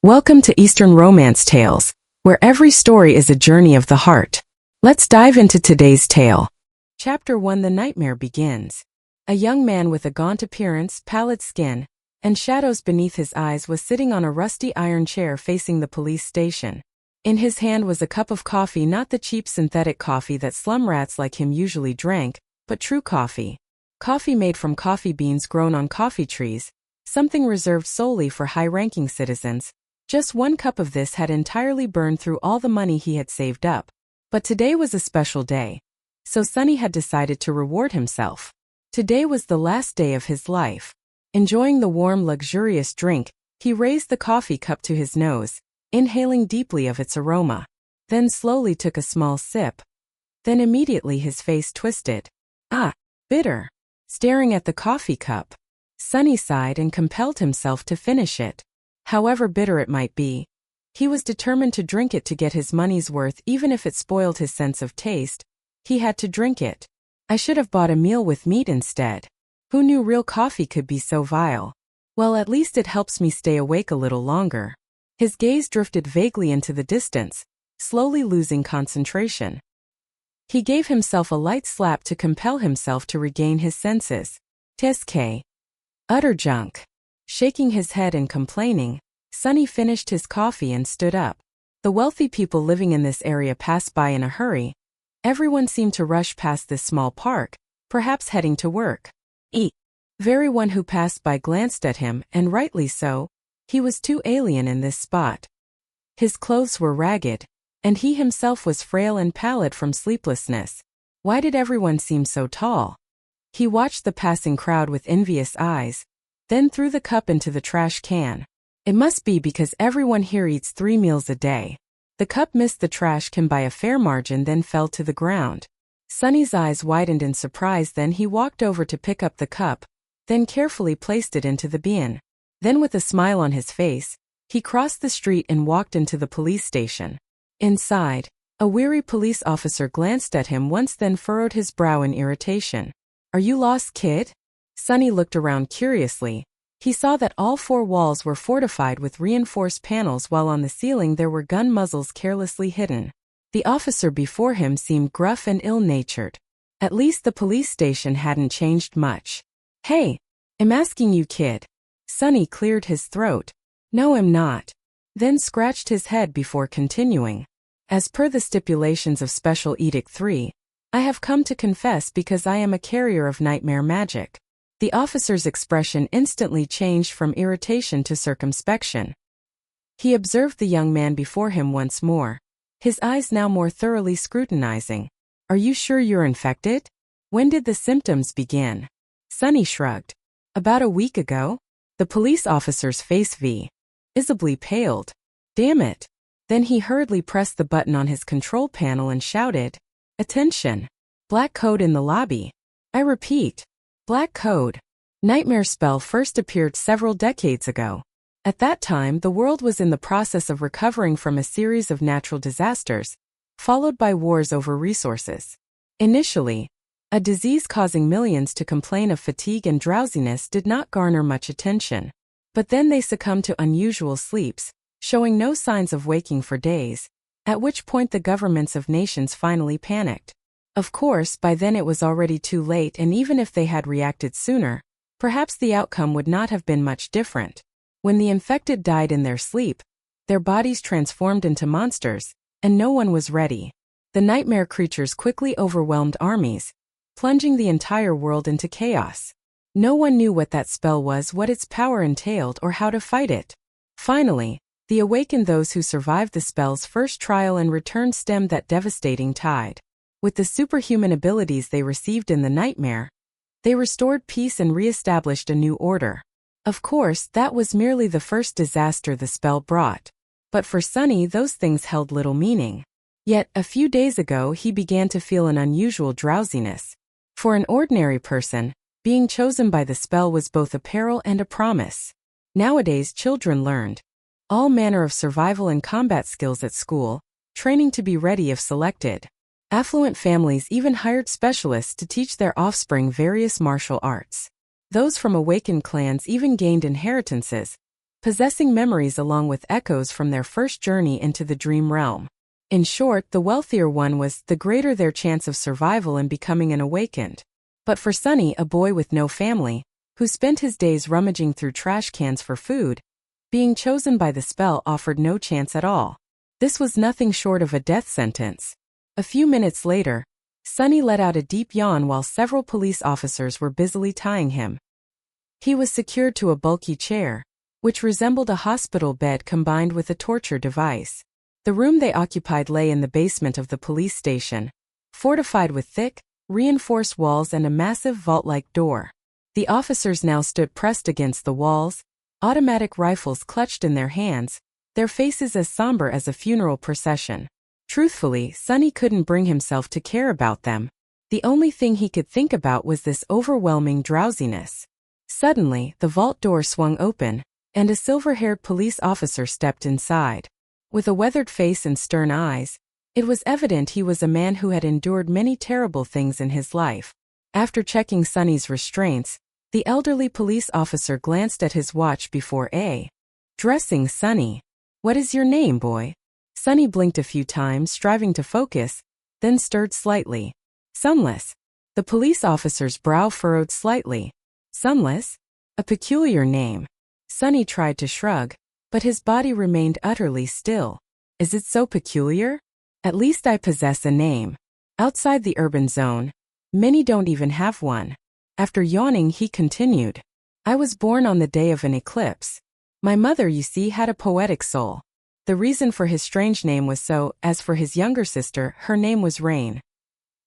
Welcome to Eastern Romance Tales, where every story is a journey of the heart. Let's dive into today's tale. Chapter 1: The Nightmare begins. A young man with a gaunt appearance, pallid skin, and shadows beneath his eyes was sitting on a rusty iron chair facing the police station. In his hand was a cup of coffee, not the cheap synthetic coffee that slum rats like him usually drank, but true coffee. Coffee made from coffee beans grown on coffee trees, something reserved solely for high-ranking citizens. Just one cup of this had entirely burned through all the money he had saved up. But today was a special day. So Sonny had decided to reward himself. Today was the last day of his life. Enjoying the warm, luxurious drink, he raised the coffee cup to his nose, inhaling deeply of its aroma. Then slowly took a small sip. Then immediately his face twisted. Ah, bitter. Staring at the coffee cup, Sonny sighed and compelled himself to finish it. However bitter it might be, he was determined to drink it to get his money's worth, even if it spoiled his sense of taste. He had to drink it. I should have bought a meal with meat instead. Who knew real coffee could be so vile? Well, at least it helps me stay awake a little longer. His gaze drifted vaguely into the distance, slowly losing concentration. He gave himself a light slap to compel himself to regain his senses. Tsk. Utter junk. Shaking his head and complaining, Sonny finished his coffee and stood up. The wealthy people living in this area passed by in a hurry. Everyone seemed to rush past this small park, perhaps heading to work. Everyone who passed by glanced at him, and rightly so. He was too alien in this spot. His clothes were ragged, and he himself was frail and pallid from sleeplessness. Why did everyone seem so tall? He watched the passing crowd with envious eyes, then threw the cup into the trash can. It must be because everyone here eats 3 meals a day. The cup missed the trash can by a fair margin, then fell to the ground. Sonny's eyes widened in surprise. Then he walked over to pick up the cup, then carefully placed it into the bin. Then with a smile on his face, he crossed the street and walked into the police station. Inside, a weary police officer glanced at him once, then furrowed his brow in irritation. "Are you lost, kid?" Sonny looked around curiously. He saw that all 4 walls were fortified with reinforced panels, while on the ceiling there were gun muzzles carelessly hidden. The officer before him seemed gruff and ill-natured. At least the police station hadn't changed much. "Hey, I'm asking you, kid." Sonny cleared his throat. "No, I'm not." Then scratched his head before continuing. "As per the stipulations of Special Edict 3, I have come to confess because I am a carrier of nightmare magic." The officer's expression instantly changed from irritation to circumspection. He observed the young man before him once more, his eyes now more thoroughly scrutinizing. "Are you sure you're infected? When did the symptoms begin?" Sonny shrugged. "About a week ago." The police officer's face visibly paled. "Damn it." Then he hurriedly pressed the button on his control panel and shouted, "Attention! Black code in the lobby. I repeat, Black code." Nightmare spell first appeared several decades ago. At that time, the world was in the process of recovering from a series of natural disasters, followed by wars over resources. Initially, a disease causing millions to complain of fatigue and drowsiness did not garner much attention. But then they succumbed to unusual sleeps, showing no signs of waking for days, at which point the governments of nations finally panicked. Of course, by then it was already too late, and even if they had reacted sooner, perhaps the outcome would not have been much different. When the infected died in their sleep, their bodies transformed into monsters, and no one was ready. The nightmare creatures quickly overwhelmed armies, plunging the entire world into chaos. No one knew what that spell was, what its power entailed, or how to fight it. Finally, the awakened those who survived the spell's first trial and return stemmed that devastating tide. With the superhuman abilities they received in the nightmare, they restored peace and re-established a new order. Of course, that was merely the first disaster the spell brought. But for Sonny, those things held little meaning. Yet, a few days ago he began to feel an unusual drowsiness. For an ordinary person, being chosen by the spell was both a peril and a promise. Nowadays, children learned all manner of survival and combat skills at school, training to be ready if selected. Affluent families even hired specialists to teach their offspring various martial arts. Those from awakened clans even gained inheritances, possessing memories along with echoes from their first journey into the dream realm. In short, the wealthier one was, the greater their chance of survival and becoming an awakened. But for Sunny, a boy with no family, who spent his days rummaging through trash cans for food, being chosen by the spell offered no chance at all. This was nothing short of a death sentence. A few minutes later, Sunny let out a deep yawn while several police officers were busily tying him. He was secured to a bulky chair, which resembled a hospital bed combined with a torture device. The room they occupied lay in the basement of the police station, fortified with thick, reinforced walls and a massive vault-like door. The officers now stood pressed against the walls, automatic rifles clutched in their hands, their faces as somber as a funeral procession. Truthfully, Sunny couldn't bring himself to care about them. The only thing he could think about was this overwhelming drowsiness. Suddenly, the vault door swung open, and a silver-haired police officer stepped inside. With a weathered face and stern eyes, it was evident he was a man who had endured many terrible things in his life. After checking Sunny's restraints, the elderly police officer glanced at his watch before addressing Sunny. "What is your name, boy?" Sunny blinked a few times, striving to focus, then stirred slightly. "Sunless." The police officer's brow furrowed slightly. "Sunless? A peculiar name." Sunny tried to shrug, but his body remained utterly still. "Is it so peculiar? At least I possess a name. Outside the urban zone, many don't even have one." After yawning, he continued. "I was born on the day of an eclipse. My mother, you see, had a poetic soul. The reason for his strange name was so, as for his younger sister, her name was Rain.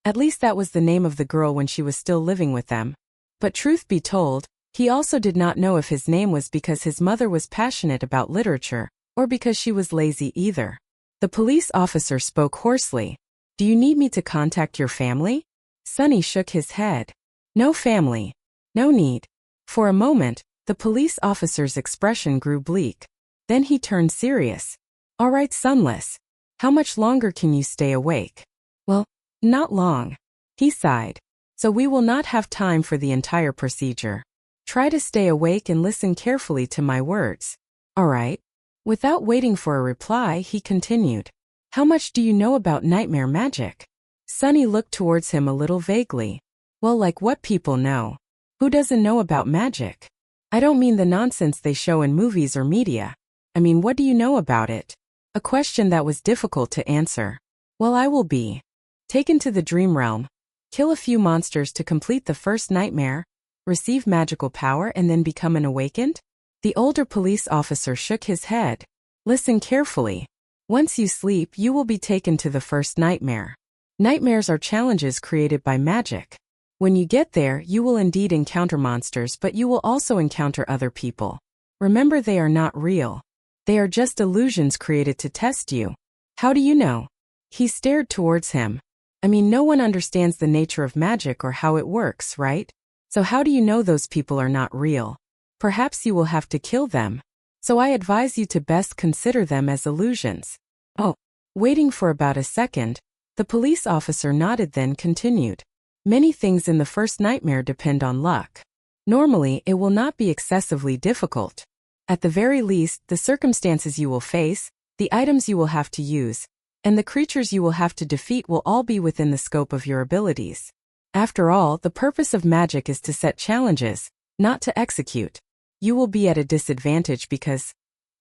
At least that was the name of the girl when she was still living with them. But truth be told, he also did not know if his name was because his mother was passionate about literature, or because she was lazy either." The police officer spoke hoarsely. "Do you need me to contact your family?" Sunny shook his head. "No family. No need." For a moment, the police officer's expression grew bleak. Then he turned serious. "All right, Sunless. How much longer can you stay awake?" "Well, not long." He sighed. "So we will not have time for the entire procedure. Try to stay awake and listen carefully to my words." "All right." Without waiting for a reply, he continued. "How much do you know about nightmare magic?" Sunny looked towards him a little vaguely. "Well, like what people know. Who doesn't know about magic? I don't mean the nonsense they show in movies or media. I mean, what do you know about it?" A question that was difficult to answer. "Well, I will be taken to the dream realm, kill a few monsters to complete the first nightmare, receive magical power and then become an awakened?" The older police officer shook his head. "Listen carefully. Once you sleep, you will be taken to the first nightmare. Nightmares are challenges created by magic. When you get there, you will indeed encounter monsters, but you will also encounter other people. Remember, they are not real. They are just illusions created to test you." "How do you know?" He stared towards him. "I mean, no one understands the nature of magic or how it works, right? So how do you know those people are not real? Perhaps you will have to kill them. So I advise you to best consider them as illusions." "Oh." Waiting for about a second, the police officer nodded, then continued. "Many things in the first nightmare depend on luck. Normally, it will not be excessively difficult. At the very least, the circumstances you will face, the items you will have to use, and the creatures you will have to defeat will all be within the scope of your abilities. After all, the purpose of magic is to set challenges, not to execute. You will be at a disadvantage because,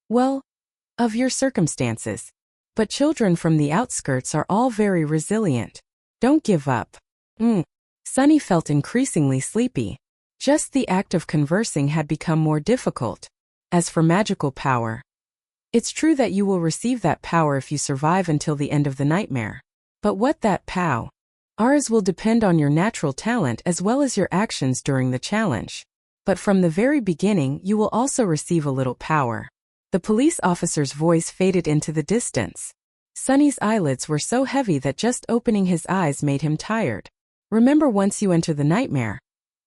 well, of your circumstances. But children from the outskirts are all very resilient. Don't give up." Sunny felt increasingly sleepy. Just the act of conversing had become more difficult. As for magical power, it's true that you will receive that power if you survive until the end of the nightmare. But what that power will depend on your natural talent as well as your actions during the challenge. But from the very beginning, you will also receive a little power. The police officer's voice faded into the distance. Sunny's eyelids were so heavy that just opening his eyes made him tired. "Remember, once you enter the nightmare,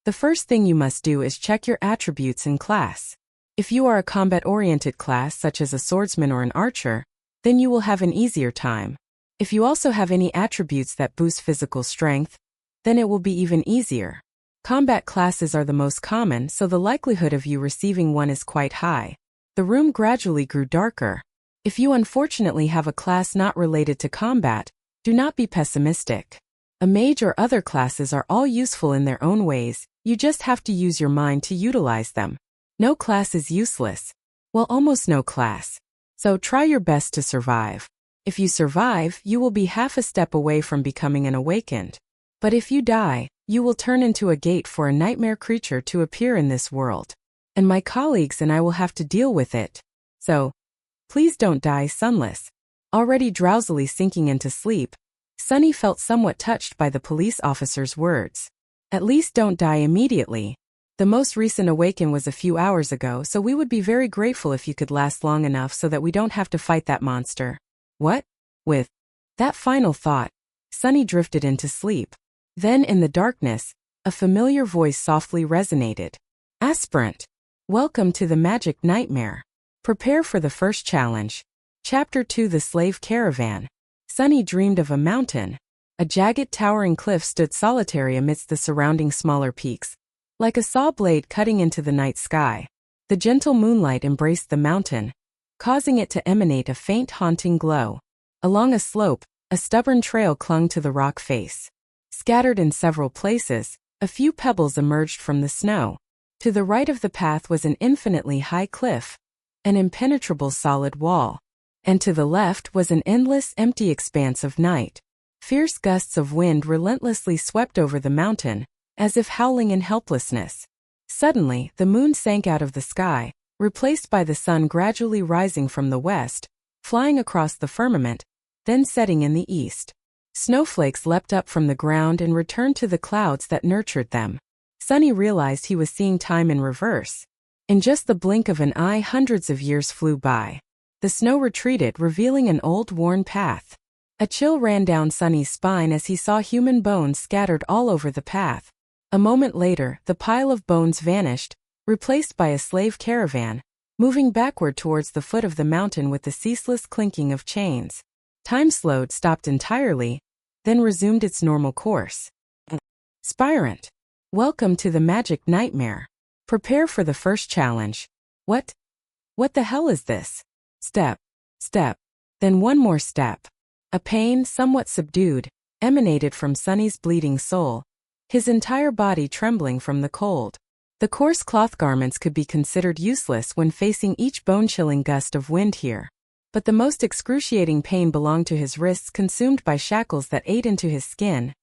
the first thing you must do is check your attributes in class. If you are a combat-oriented class such as a swordsman or an archer, then you will have an easier time. If you also have any attributes that boost physical strength, then it will be even easier. Combat classes are the most common, so the likelihood of you receiving one is quite high. The room gradually grew darker. If you unfortunately have a class not related to combat, do not be pessimistic. A mage or other classes are all useful in their own ways, you just have to use your mind to utilize them. No class is useless. Well, almost no class. So try your best to survive. If you survive, you will be half a step away from becoming an awakened. But if you die, you will turn into a gate for a nightmare creature to appear in this world. And my colleagues and I will have to deal with it. So, please don't die sunless. Already drowsily sinking into sleep, Sunny felt somewhat touched by the police officer's words. At least don't die immediately. The most recent awaken was a few hours ago, so we would be very grateful if you could last long enough so that we don't have to fight that monster. What? With that final thought, Sunny drifted into sleep. Then in the darkness, a familiar voice softly resonated. Aspirant, welcome to the magic nightmare. Prepare for the first challenge. Chapter 2: The Slave Caravan. Sunny dreamed of a mountain. A jagged towering cliff stood solitary amidst the surrounding smaller peaks, like a saw blade cutting into the night sky. The gentle moonlight embraced the mountain, causing it to emanate a faint haunting glow. Along a slope, a stubborn trail clung to the rock face. Scattered in several places, a few pebbles emerged from the snow. To the right of the path was an infinitely high cliff, an impenetrable solid wall. And to the left was an endless empty expanse of night. Fierce gusts of wind relentlessly swept over the mountain, as if howling in helplessness. Suddenly, the moon sank out of the sky, replaced by the sun gradually rising from the west, flying across the firmament, then setting in the east. Snowflakes leapt up from the ground and returned to the clouds that nurtured them. Sunny realized he was seeing time in reverse. In just the blink of an eye, hundreds of years flew by. The snow retreated, revealing an old, worn path. A chill ran down Sunny's spine as he saw human bones scattered all over the path. A moment later, the pile of bones vanished, replaced by a slave caravan, moving backward towards the foot of the mountain with the ceaseless clinking of chains. Time slowed, stopped entirely, then resumed its normal course. Aspirant, welcome to the magic nightmare. Prepare for the first challenge. What the hell is this? Step, step, then one more step. A pain, somewhat subdued, emanated from Sunny's bleeding soul, his entire body trembling from the cold. The coarse cloth garments could be considered useless when facing each bone-chilling gust of wind here. But the most excruciating pain belonged to his wrists, consumed by shackles that ate into his skin.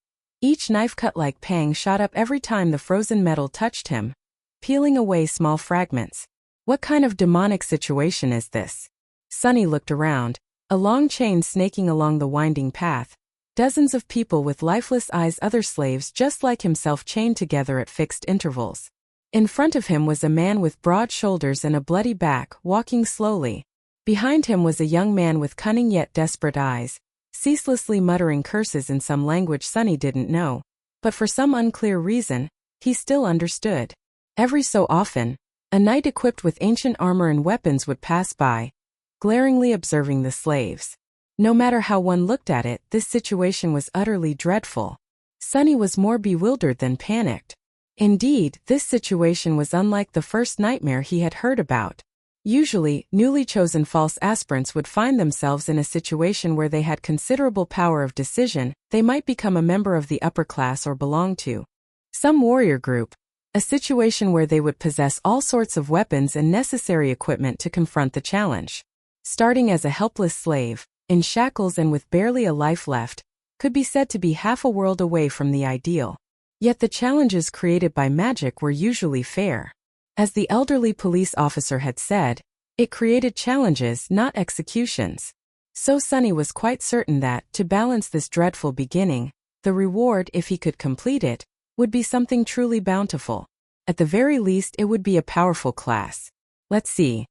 Each knife-cut-like pang shot up every time the frozen metal touched him, peeling away small fragments. What kind of demonic situation is this? Sunny looked around, a long chain snaking along the winding path. Dozens of people with lifeless eyes, other slaves just like himself, chained together at fixed intervals. In front of him was a man with broad shoulders and a bloody back, walking slowly. Behind him was a young man with cunning yet desperate eyes, ceaselessly muttering curses in some language Sunny didn't know, but for some unclear reason, he still understood. Every so often, a knight equipped with ancient armor and weapons would pass by, glaringly observing the slaves. No matter how one looked at it, this situation was utterly dreadful. Sunny was more bewildered than panicked. Indeed, this situation was unlike the first nightmare he had heard about. Usually, newly chosen false aspirants would find themselves in a situation where they had considerable power of decision. They might become a member of the upper class or belong to some warrior group, a situation where they would possess all sorts of weapons and necessary equipment to confront the challenge. Starting as a helpless slave, in shackles and with barely a life left, could be said to be half a world away from the ideal. Yet the challenges created by magic were usually fair. As the elderly police officer had said, it created challenges, not executions. So Sunny was quite certain that, to balance this dreadful beginning, the reward, if he could complete it, would be something truly bountiful. At the very least, it would be a powerful class. Let's see.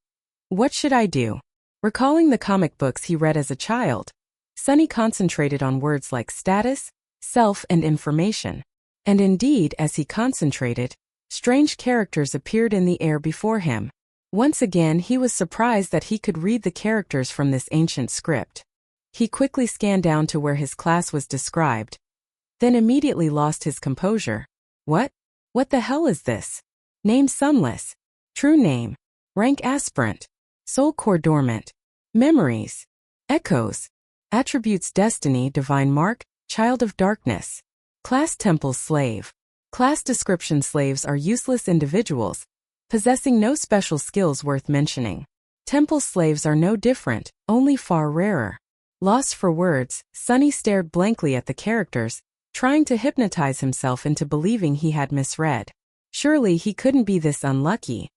What should I do? Recalling the comic books he read as a child, Sunny concentrated on words like status, self, and information. And indeed, as he concentrated, strange characters appeared in the air before him. Once again, he was surprised that he could read the characters from this ancient script. He quickly scanned down to where his class was described, then immediately lost his composure. What the hell is this? Name Sunless. True name. Rank aspirant. Soul core dormant. Memories. Echoes. Attributes destiny divine mark, child of darkness. Class temple slave. Class description slaves are useless individuals, possessing no special skills worth mentioning. Temple slaves are no different, only far rarer. Lost for words, Sunny stared blankly at the characters, trying to hypnotize himself into believing he had misread. Surely he couldn't be this unlucky.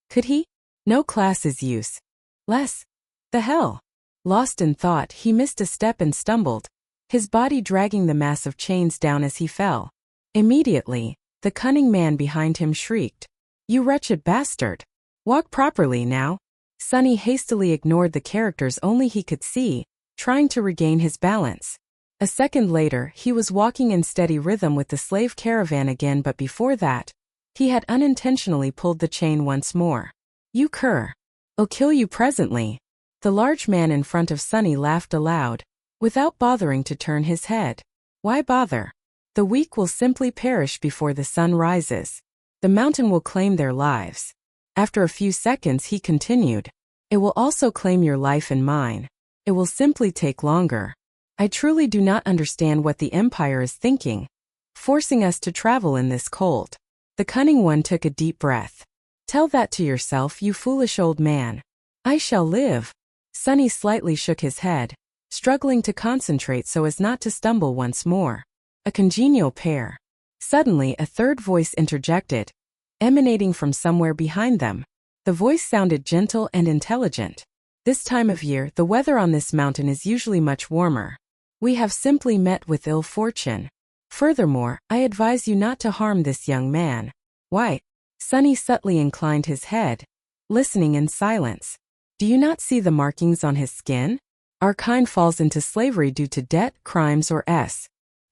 Could he? No class is use. Less. The hell? Lost in thought, he missed a step and stumbled, his body dragging the mass of chains down as he fell. Immediately, the cunning man behind him shrieked, "You wretched bastard! Walk properly now!" Sunny hastily ignored the characters only he could see, trying to regain his balance. A second later, he was walking in steady rhythm with the slave caravan again, but before that, he had unintentionally pulled the chain once more. "You cur! I'll kill you presently." The large man in front of Sunny laughed aloud, without bothering to turn his head. Why bother? The weak will simply perish before the sun rises. The mountain will claim their lives. After a few seconds he continued, "It will also claim your life and mine. It will simply take longer. I truly do not understand what the Empire is thinking, forcing us to travel in this cold." The cunning one took a deep breath. "Tell that to yourself, you foolish old man. I shall live." Sunny slightly shook his head, struggling to concentrate so as not to stumble once more. A congenial pair. Suddenly a third voice interjected, emanating from somewhere behind them. The voice sounded gentle and intelligent. "This time of year, the weather on this mountain is usually much warmer. We have simply met with ill fortune. Furthermore, I advise you not to harm this young man." "Why?" Sunny subtly inclined his head, listening in silence. "Do you not see the markings on his skin? Our kind falls into slavery due to debt, crimes, or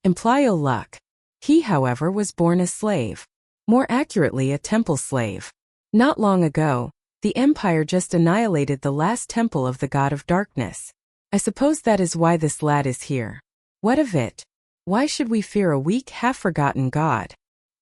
imply ill luck. He, however, was born a slave. More accurately, a temple slave. Not long ago, the Empire just annihilated the last temple of the God of Darkness. I suppose that is why this lad is here. What of it? Why should we fear a weak, half-forgotten god?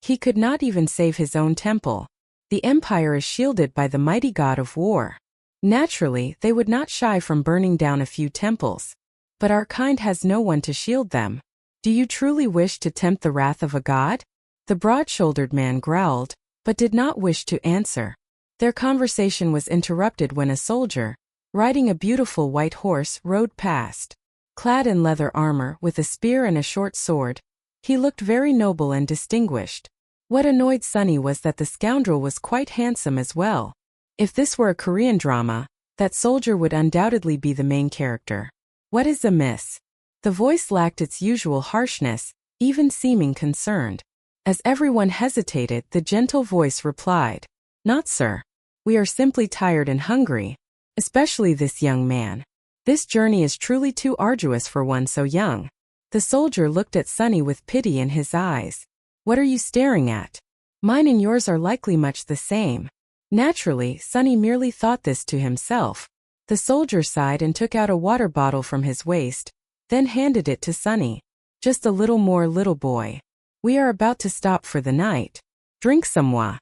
He could not even save his own temple. The Empire is shielded by the mighty god of war. Naturally, they would not shy from burning down a few temples. But our kind has no one to shield them. Do you truly wish to tempt the wrath of a god?" The broad-shouldered man growled, but did not wish to answer. Their conversation was interrupted when a soldier, riding a beautiful white horse, rode past. Clad in leather armor with a spear and a short sword, he looked very noble and distinguished. What annoyed Sunny was that the scoundrel was quite handsome as well. If this were a Korean drama, that soldier would undoubtedly be the main character. "What is amiss?" The voice lacked its usual harshness, even seeming concerned. As everyone hesitated, the gentle voice replied, "Not, sir. We are simply tired and hungry, especially this young man. This journey is truly too arduous for one so young." The soldier looked at Sunny with pity in his eyes. "What are you staring at? Mine and yours are likely much the same." Naturally, Sunny merely thought this to himself. The soldier sighed and took out a water bottle from his waist, then handed it to Sunny. "Just a little more, little boy. We are about to stop for the night. Drink some water."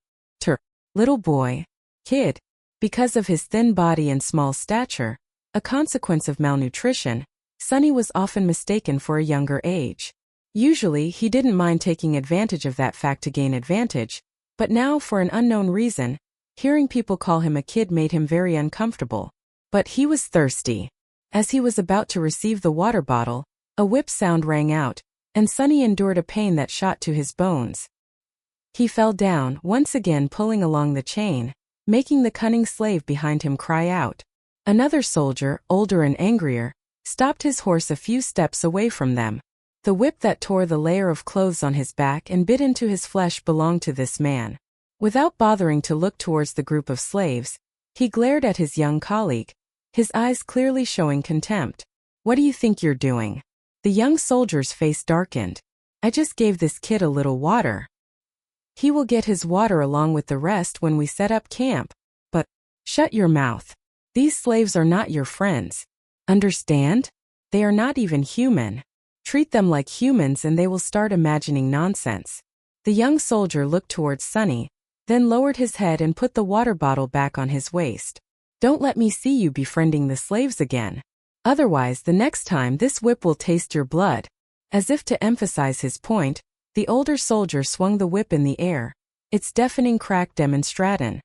Little boy. Kid. Because of his thin body and small stature, a consequence of malnutrition, Sunny was often mistaken for a younger age. Usually, he didn't mind taking advantage of that fact to gain advantage, but now, for an unknown reason, hearing people call him a kid made him very uncomfortable. But he was thirsty. As he was about to receive the water bottle, a whip sound rang out, and Sunny endured a pain that shot to his bones. He fell down, once again pulling along the chain, making the cunning slave behind him cry out. Another soldier, older and angrier, stopped his horse a few steps away from them. The whip that tore the layer of clothes on his back and bit into his flesh belonged to this man. Without bothering to look towards the group of slaves, he glared at his young colleague, his eyes clearly showing contempt. "What do you think you're doing?" The young soldier's face darkened. "I just gave this kid a little water. He will get his water along with the rest when we set up camp. But, shut your mouth. These slaves are not your friends. Understand? They are not even human. Treat them like humans and they will start imagining nonsense." The young soldier looked towards Sunny, then lowered his head and put the water bottle back on his waist. Don't let me see you befriending the slaves again. Otherwise, the next time this whip will taste your blood." As if to emphasize his point, the older soldier swung the whip in the air, its deafening crack demonstrating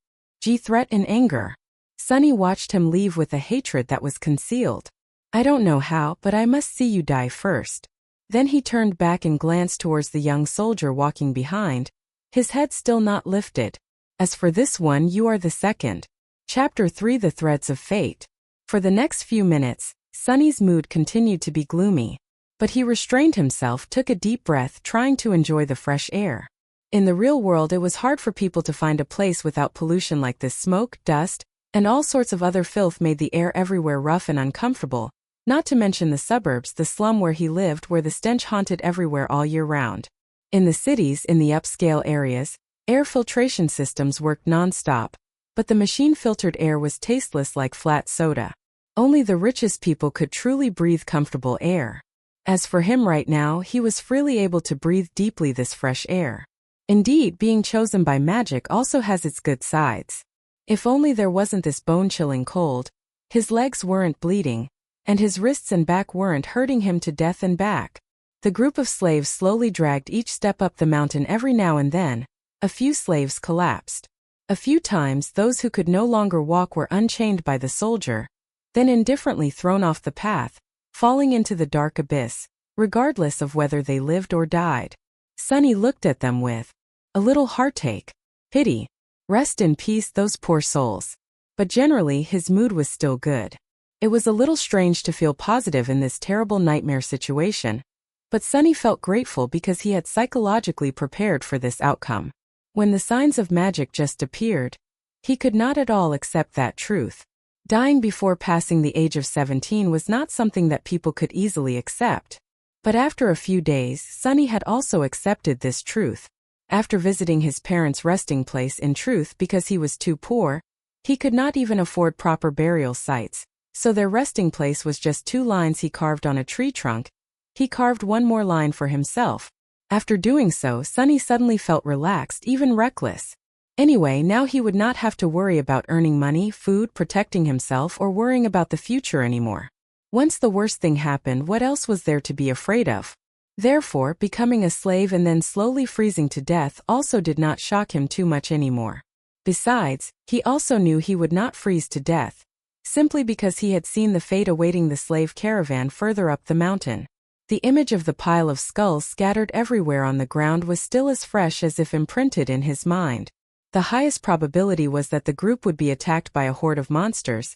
threat and anger. Sonny watched him leave with a hatred that was concealed. "I don't know how, but I must see you die first." Then he turned back and glanced towards the young soldier walking behind, his head still not lifted. "As for this one, you are the second." Chapter 3: The Threads of Fate. For the next few minutes, Sonny's mood continued to be gloomy. But he restrained himself, took a deep breath, trying to enjoy the fresh air. In the real world, it was hard for people to find a place without pollution like this. Smoke, dust, and all sorts of other filth made the air everywhere rough and uncomfortable, not to mention the suburbs, the slum where he lived, where the stench haunted everywhere all year round. In the cities, in the upscale areas, air filtration systems worked non-stop, but the machine-filtered air was tasteless like flat soda. Only the richest people could truly breathe comfortable air. As for him right now, he was freely able to breathe deeply this fresh air. Indeed, being chosen by magic also has its good sides. If only there wasn't this bone-chilling cold, his legs weren't bleeding, and his wrists and back weren't hurting him to death and back. The group of slaves slowly dragged each step up the mountain. Every now and then, a few slaves collapsed. A few times, those who could no longer walk were unchained by the soldier, then indifferently thrown off the path, falling into the dark abyss, regardless of whether they lived or died. Sonny looked at them with a little heartache, pity. Rest in peace, those poor souls. But generally, his mood was still good. It was a little strange to feel positive in this terrible nightmare situation, but Sonny felt grateful because he had psychologically prepared for this outcome. When the signs of magic just appeared, he could not at all accept that truth. Dying before passing the age of 17 was not something that people could easily accept. But after a few days, Sonny had also accepted this truth. After visiting his parents' resting place, in truth because he was too poor, he could not even afford proper burial sites, so their resting place was just 2 lines he carved on a tree trunk. He carved one more line for himself. After doing so, Sonny suddenly felt relaxed, even reckless. Anyway, now he would not have to worry about earning money, food, protecting himself, or worrying about the future anymore. Once the worst thing happened, what else was there to be afraid of? Therefore, becoming a slave and then slowly freezing to death also did not shock him too much anymore. Besides, he also knew he would not freeze to death, simply because he had seen the fate awaiting the slave caravan further up the mountain. The image of the pile of skulls scattered everywhere on the ground was still as fresh as if imprinted in his mind. The highest probability was that the group would be attacked by a horde of monsters,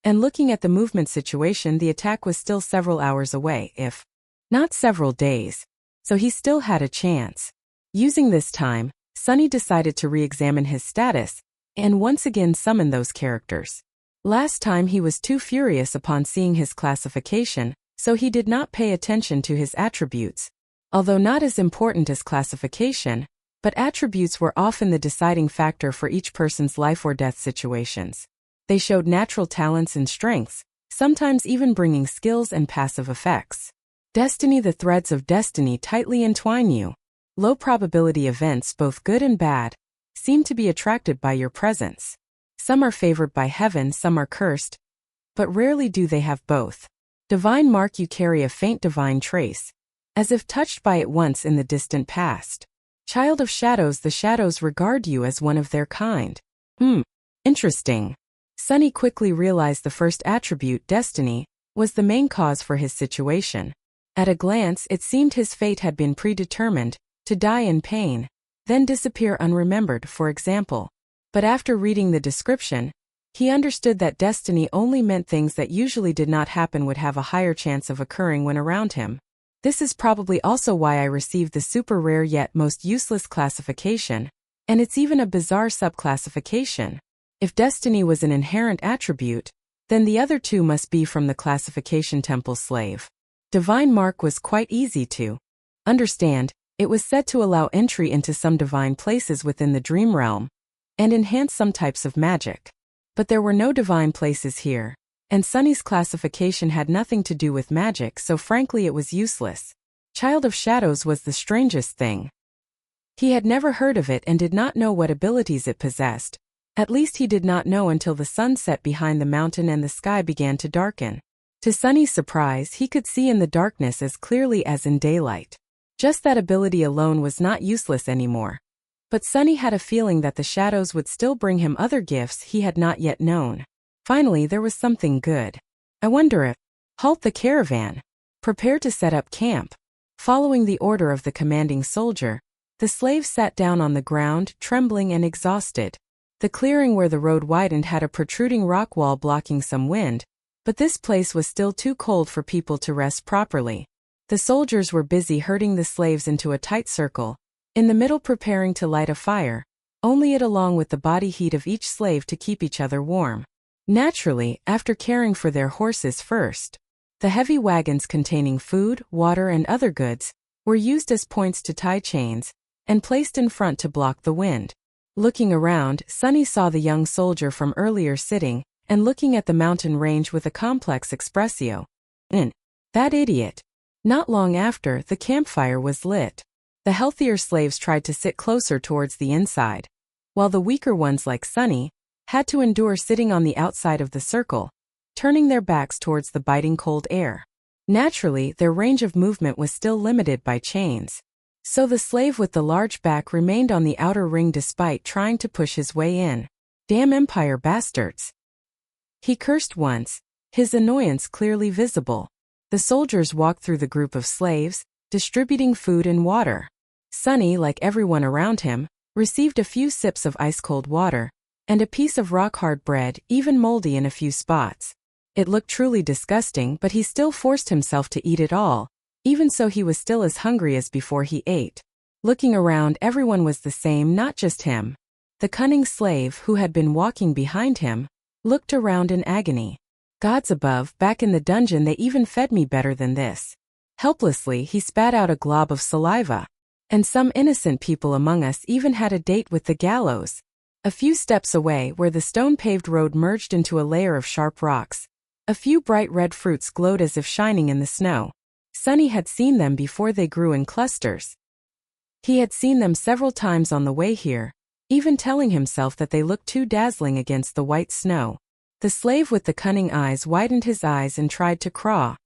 and looking at the movement situation, the attack was still several hours away, if not several days, so he still had a chance. Using this time, Sonny decided to re-examine his status, and once again summon those characters. Last time he was too furious upon seeing his classification, so he did not pay attention to his attributes. Although not as important as classification, but attributes were often the deciding factor for each person's life or death situations. They showed natural talents and strengths, sometimes even bringing skills and passive effects. Destiny. The threads of destiny tightly entwine you. Low probability events, both good and bad, seem to be attracted by your presence. Some are favored by heaven, some are cursed, but rarely do they have both. Divine mark. You carry a faint divine trace, as if touched by it once in the distant past. Child of shadows. The shadows regard you as one of their kind. Interesting. Sonny quickly realized the first attribute, destiny, was the main cause for his situation. At a glance, it seemed his fate had been predetermined, to die in pain, then disappear unremembered, for example. But after reading the description, he understood that destiny only meant things that usually did not happen would have a higher chance of occurring when around him. This is probably also why I received the super rare yet most useless classification, and it's even a bizarre subclassification. If destiny was an inherent attribute, then the other two must be from the classification temple slave. Divine mark was quite easy to understand. It was said to allow entry into some divine places within the dream realm, and enhance some types of magic. But there were no divine places here, and Sonny's classification had nothing to do with magic, so frankly it was useless. Child of Shadows was the strangest thing. He had never heard of it and did not know what abilities it possessed, At least he did not know until the sun set behind the mountain and the sky began to darken. To Sunny's surprise, he could see in the darkness as clearly as in daylight. Just that ability alone was not useless anymore. But Sunny had a feeling that the shadows would still bring him other gifts he had not yet known. Finally, there was something good. I wonder if... Halt the caravan. Prepare to set up camp. Following the order of the commanding soldier, the slaves sat down on the ground, trembling and exhausted. The clearing where the road widened had a protruding rock wall blocking some wind, but this place was still too cold for people to rest properly. The soldiers were busy herding the slaves into a tight circle, in the middle preparing to light a fire, only it along with the body heat of each slave to keep each other warm. Naturally, after caring for their horses first, the heavy wagons containing food, water and other goods were used as points to tie chains and placed in front to block the wind. Looking around, Sunny saw the young soldier from earlier sitting and looking at the mountain range with a complex expressio. That idiot. Not long after, the campfire was lit. The healthier slaves tried to sit closer towards the inside, while the weaker ones like Sunny had to endure sitting on the outside of the circle, turning their backs towards the biting cold air. Naturally, their range of movement was still limited by chains. So the slave with the large back remained on the outer ring despite trying to push his way in. Damn Empire bastards. He cursed once, his annoyance clearly visible. The soldiers walked through the group of slaves, distributing food and water. Sunny, like everyone around him, received a few sips of ice-cold water, and a piece of rock-hard bread, even moldy in a few spots. It looked truly disgusting, but he still forced himself to eat it all. Even so, he was still as hungry as before he ate. Looking around, everyone was the same, not just him. The cunning slave, who had been walking behind him, looked around in agony. Gods above, back in the dungeon they even fed me better than this. Helplessly, he spat out a glob of saliva. And some innocent people among us even had a date with the gallows. A few steps away, where the stone-paved road merged into a layer of sharp rocks, a few bright red fruits glowed as if shining in the snow. Sunny had seen them before they grew in clusters. He had seen them several times on the way here, even telling himself that they looked too dazzling against the white snow. The slave with the cunning eyes widened his eyes and tried to crawl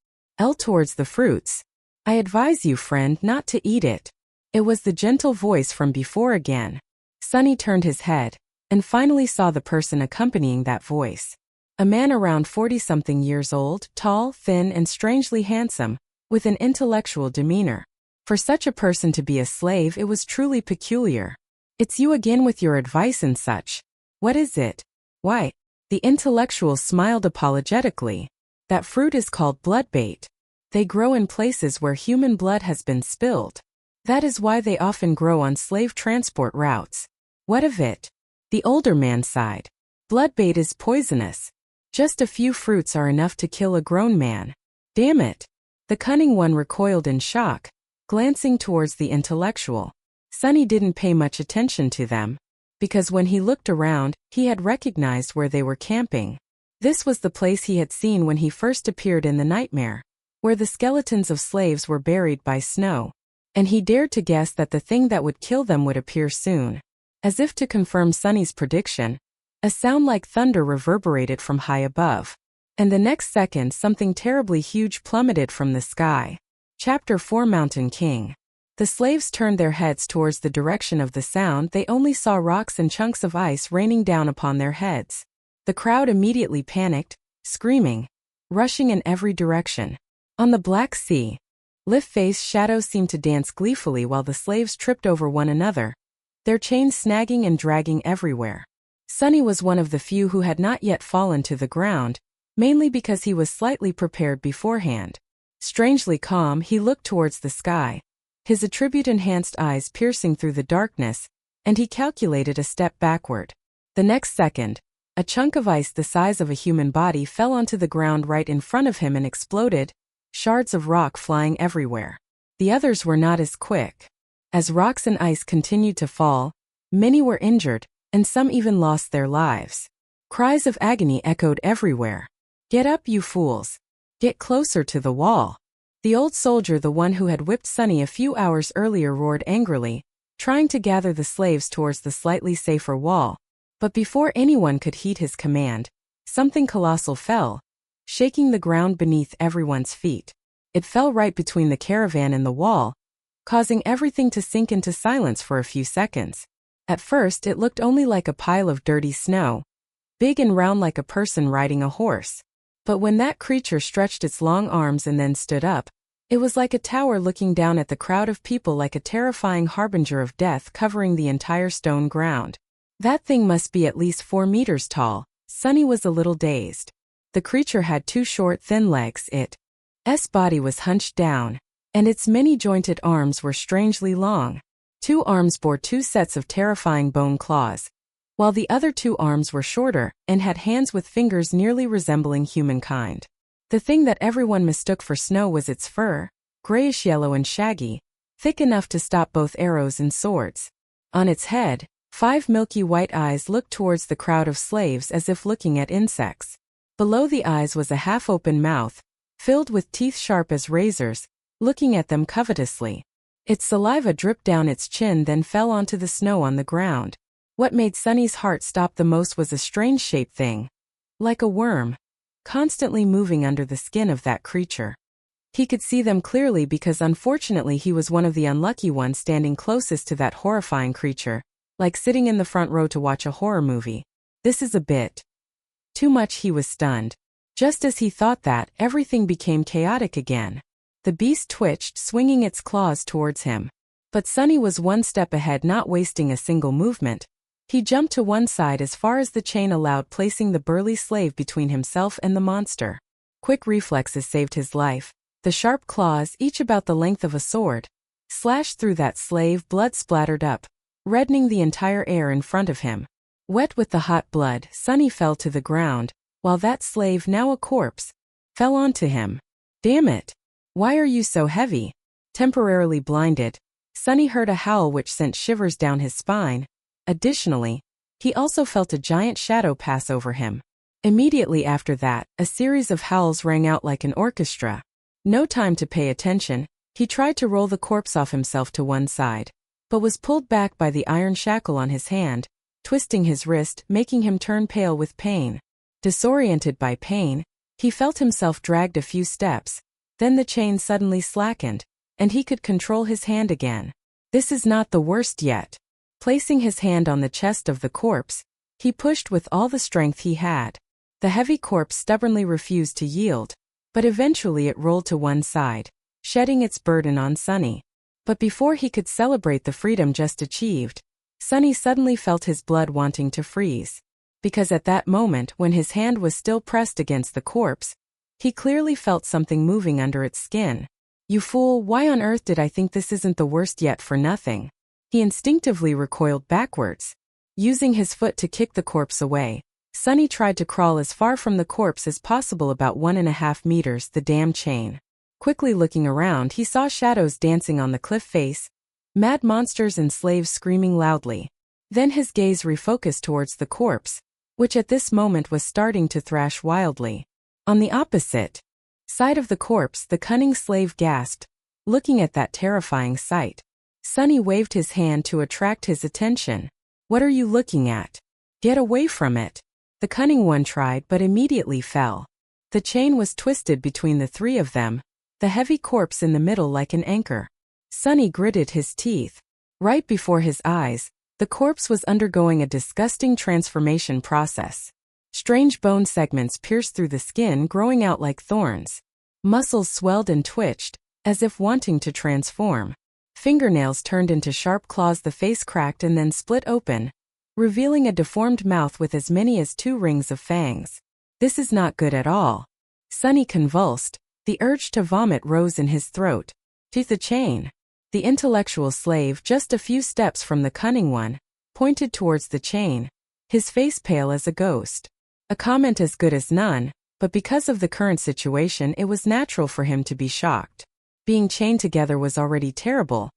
towards the fruits. I advise you, friend, not to eat it. It was the gentle voice from before again. Sunny turned his head, and finally saw the person accompanying that voice. A man around 40-something years old, tall, thin, and strangely handsome, with an intellectual demeanor. For such a person to be a slave, it was truly peculiar. It's you again with your advice and such. What is it? Why? The intellectual smiled apologetically. That fruit is called bloodbait. They grow in places where human blood has been spilled. That is why they often grow on slave transport routes. What of it? The older man sighed. Bloodbait is poisonous. Just a few fruits are enough to kill a grown man. Damn it. The cunning one recoiled in shock, glancing towards the intellectual. Sunny didn't pay much attention to them, because when he looked around, he had recognized where they were camping. This was the place he had seen when he first appeared in the nightmare, where the skeletons of slaves were buried by snow. And he dared to guess that the thing that would kill them would appear soon. As if to confirm Sunny's prediction, a sound like thunder reverberated from high above. And the next second something terribly huge plummeted from the sky. Chapter 4 Mountain King. The slaves turned their heads towards the direction of the sound. They only saw rocks and chunks of ice raining down upon their heads. The crowd immediately panicked, screaming, rushing in every direction. On the Black Sea, lift-faced shadows seemed to dance gleefully while the slaves tripped over one another, their chains snagging and dragging everywhere. Sunny was one of the few who had not yet fallen to the ground, mainly because he was slightly prepared beforehand. Strangely calm, he looked towards the sky, his attribute-enhanced eyes piercing through the darkness, and he calculated a step backward. The next second, a chunk of ice the size of a human body fell onto the ground right in front of him and exploded, shards of rock flying everywhere. The others were not as quick. As rocks and ice continued to fall, many were injured, and some even lost their lives. Cries of agony echoed everywhere. Get up, you fools! Get closer to the wall! The old soldier, the one who had whipped Sunny a few hours earlier, roared angrily, trying to gather the slaves towards the slightly safer wall. But before anyone could heed his command, something colossal fell, shaking the ground beneath everyone's feet. It fell right between the caravan and the wall, causing everything to sink into silence for a few seconds. At first it looked only like a pile of dirty snow, big and round like a person riding a horse. But when that creature stretched its long arms and then stood up, it was like a tower looking down at the crowd of people, like a terrifying harbinger of death covering the entire stone ground. That thing must be at least 4 meters tall. Sunny was a little dazed. The creature had 2 short, thin legs. Its body was hunched down, and its many-jointed arms were strangely long. 2 arms bore 2 sets of terrifying bone claws, while the other 2 arms were shorter and had hands with fingers nearly resembling humankind. The thing that everyone mistook for snow was its fur, grayish-yellow and shaggy, thick enough to stop both arrows and swords. On its head, 5 milky white eyes looked towards the crowd of slaves as if looking at insects. Below the eyes was a half-open mouth, filled with teeth sharp as razors, looking at them covetously. Its saliva dripped down its chin, then fell onto the snow on the ground. What made Sunny's heart stop the most was a strange-shaped thing, like a worm, constantly moving under the skin of that creature. He could see them clearly because unfortunately he was one of the unlucky ones standing closest to that horrifying creature, like sitting in the front row to watch a horror movie. This is a bit too much. He was stunned. Just as he thought that, everything became chaotic again. The beast twitched, swinging its claws towards him. But Sunny was one step ahead, not wasting a single movement. He jumped to one side as far as the chain allowed, placing the burly slave between himself and the monster. Quick reflexes saved his life. The sharp claws, each about the length of a sword, slashed through that slave. Blood splattered up, reddening the entire air in front of him. Wet with the hot blood, Sunny fell to the ground, while that slave, now a corpse, fell onto him. Damn it! Why are you so heavy? Temporarily blinded, Sunny heard a howl which sent shivers down his spine. Additionally, he also felt a giant shadow pass over him. Immediately after that, a series of howls rang out like an orchestra. No time to pay attention, he tried to roll the corpse off himself to one side, but was pulled back by the iron shackle on his hand, twisting his wrist, making him turn pale with pain. Disoriented by pain, he felt himself dragged a few steps. Then the chain suddenly slackened, and he could control his hand again. This is not the worst yet. Placing his hand on the chest of the corpse, he pushed with all the strength he had. The heavy corpse stubbornly refused to yield, but eventually it rolled to one side, shedding its burden on Sunny. But before he could celebrate the freedom just achieved, Sunny suddenly felt his blood wanting to freeze. Because at that moment, when his hand was still pressed against the corpse, he clearly felt something moving under its skin. You fool, why on earth did I think this isn't the worst yet for nothing? He instinctively recoiled backwards. Using his foot to kick the corpse away, Sunny tried to crawl as far from the corpse as possible, about 1.5 meters. The damn chain. Quickly looking around, he saw shadows dancing on the cliff face, mad monsters and slaves screaming loudly. Then his gaze refocused towards the corpse, which at this moment was starting to thrash wildly. On the opposite side of the corpse, the cunning slave gasped, looking at that terrifying sight. Sunny waved his hand to attract his attention. What are you looking at? Get away from it. The cunning one tried but immediately fell. The chain was twisted between the 3 of them, the heavy corpse in the middle like an anchor. Sunny gritted his teeth. Right before his eyes, the corpse was undergoing a disgusting transformation process. Strange bone segments pierced through the skin, growing out like thorns. Muscles swelled and twitched, as if wanting to transform. Fingernails turned into sharp claws. The face cracked and then split open, revealing a deformed mouth with as many as 2 rings of fangs. This is not good at all. Sunny convulsed. The urge to vomit rose in his throat. The chain. The intellectual slave, just a few steps from the cunning one, pointed towards the chain, his face pale as a ghost. A comment as good as none, but because of the current situation it was natural for him to be shocked. Being chained together was already terrible,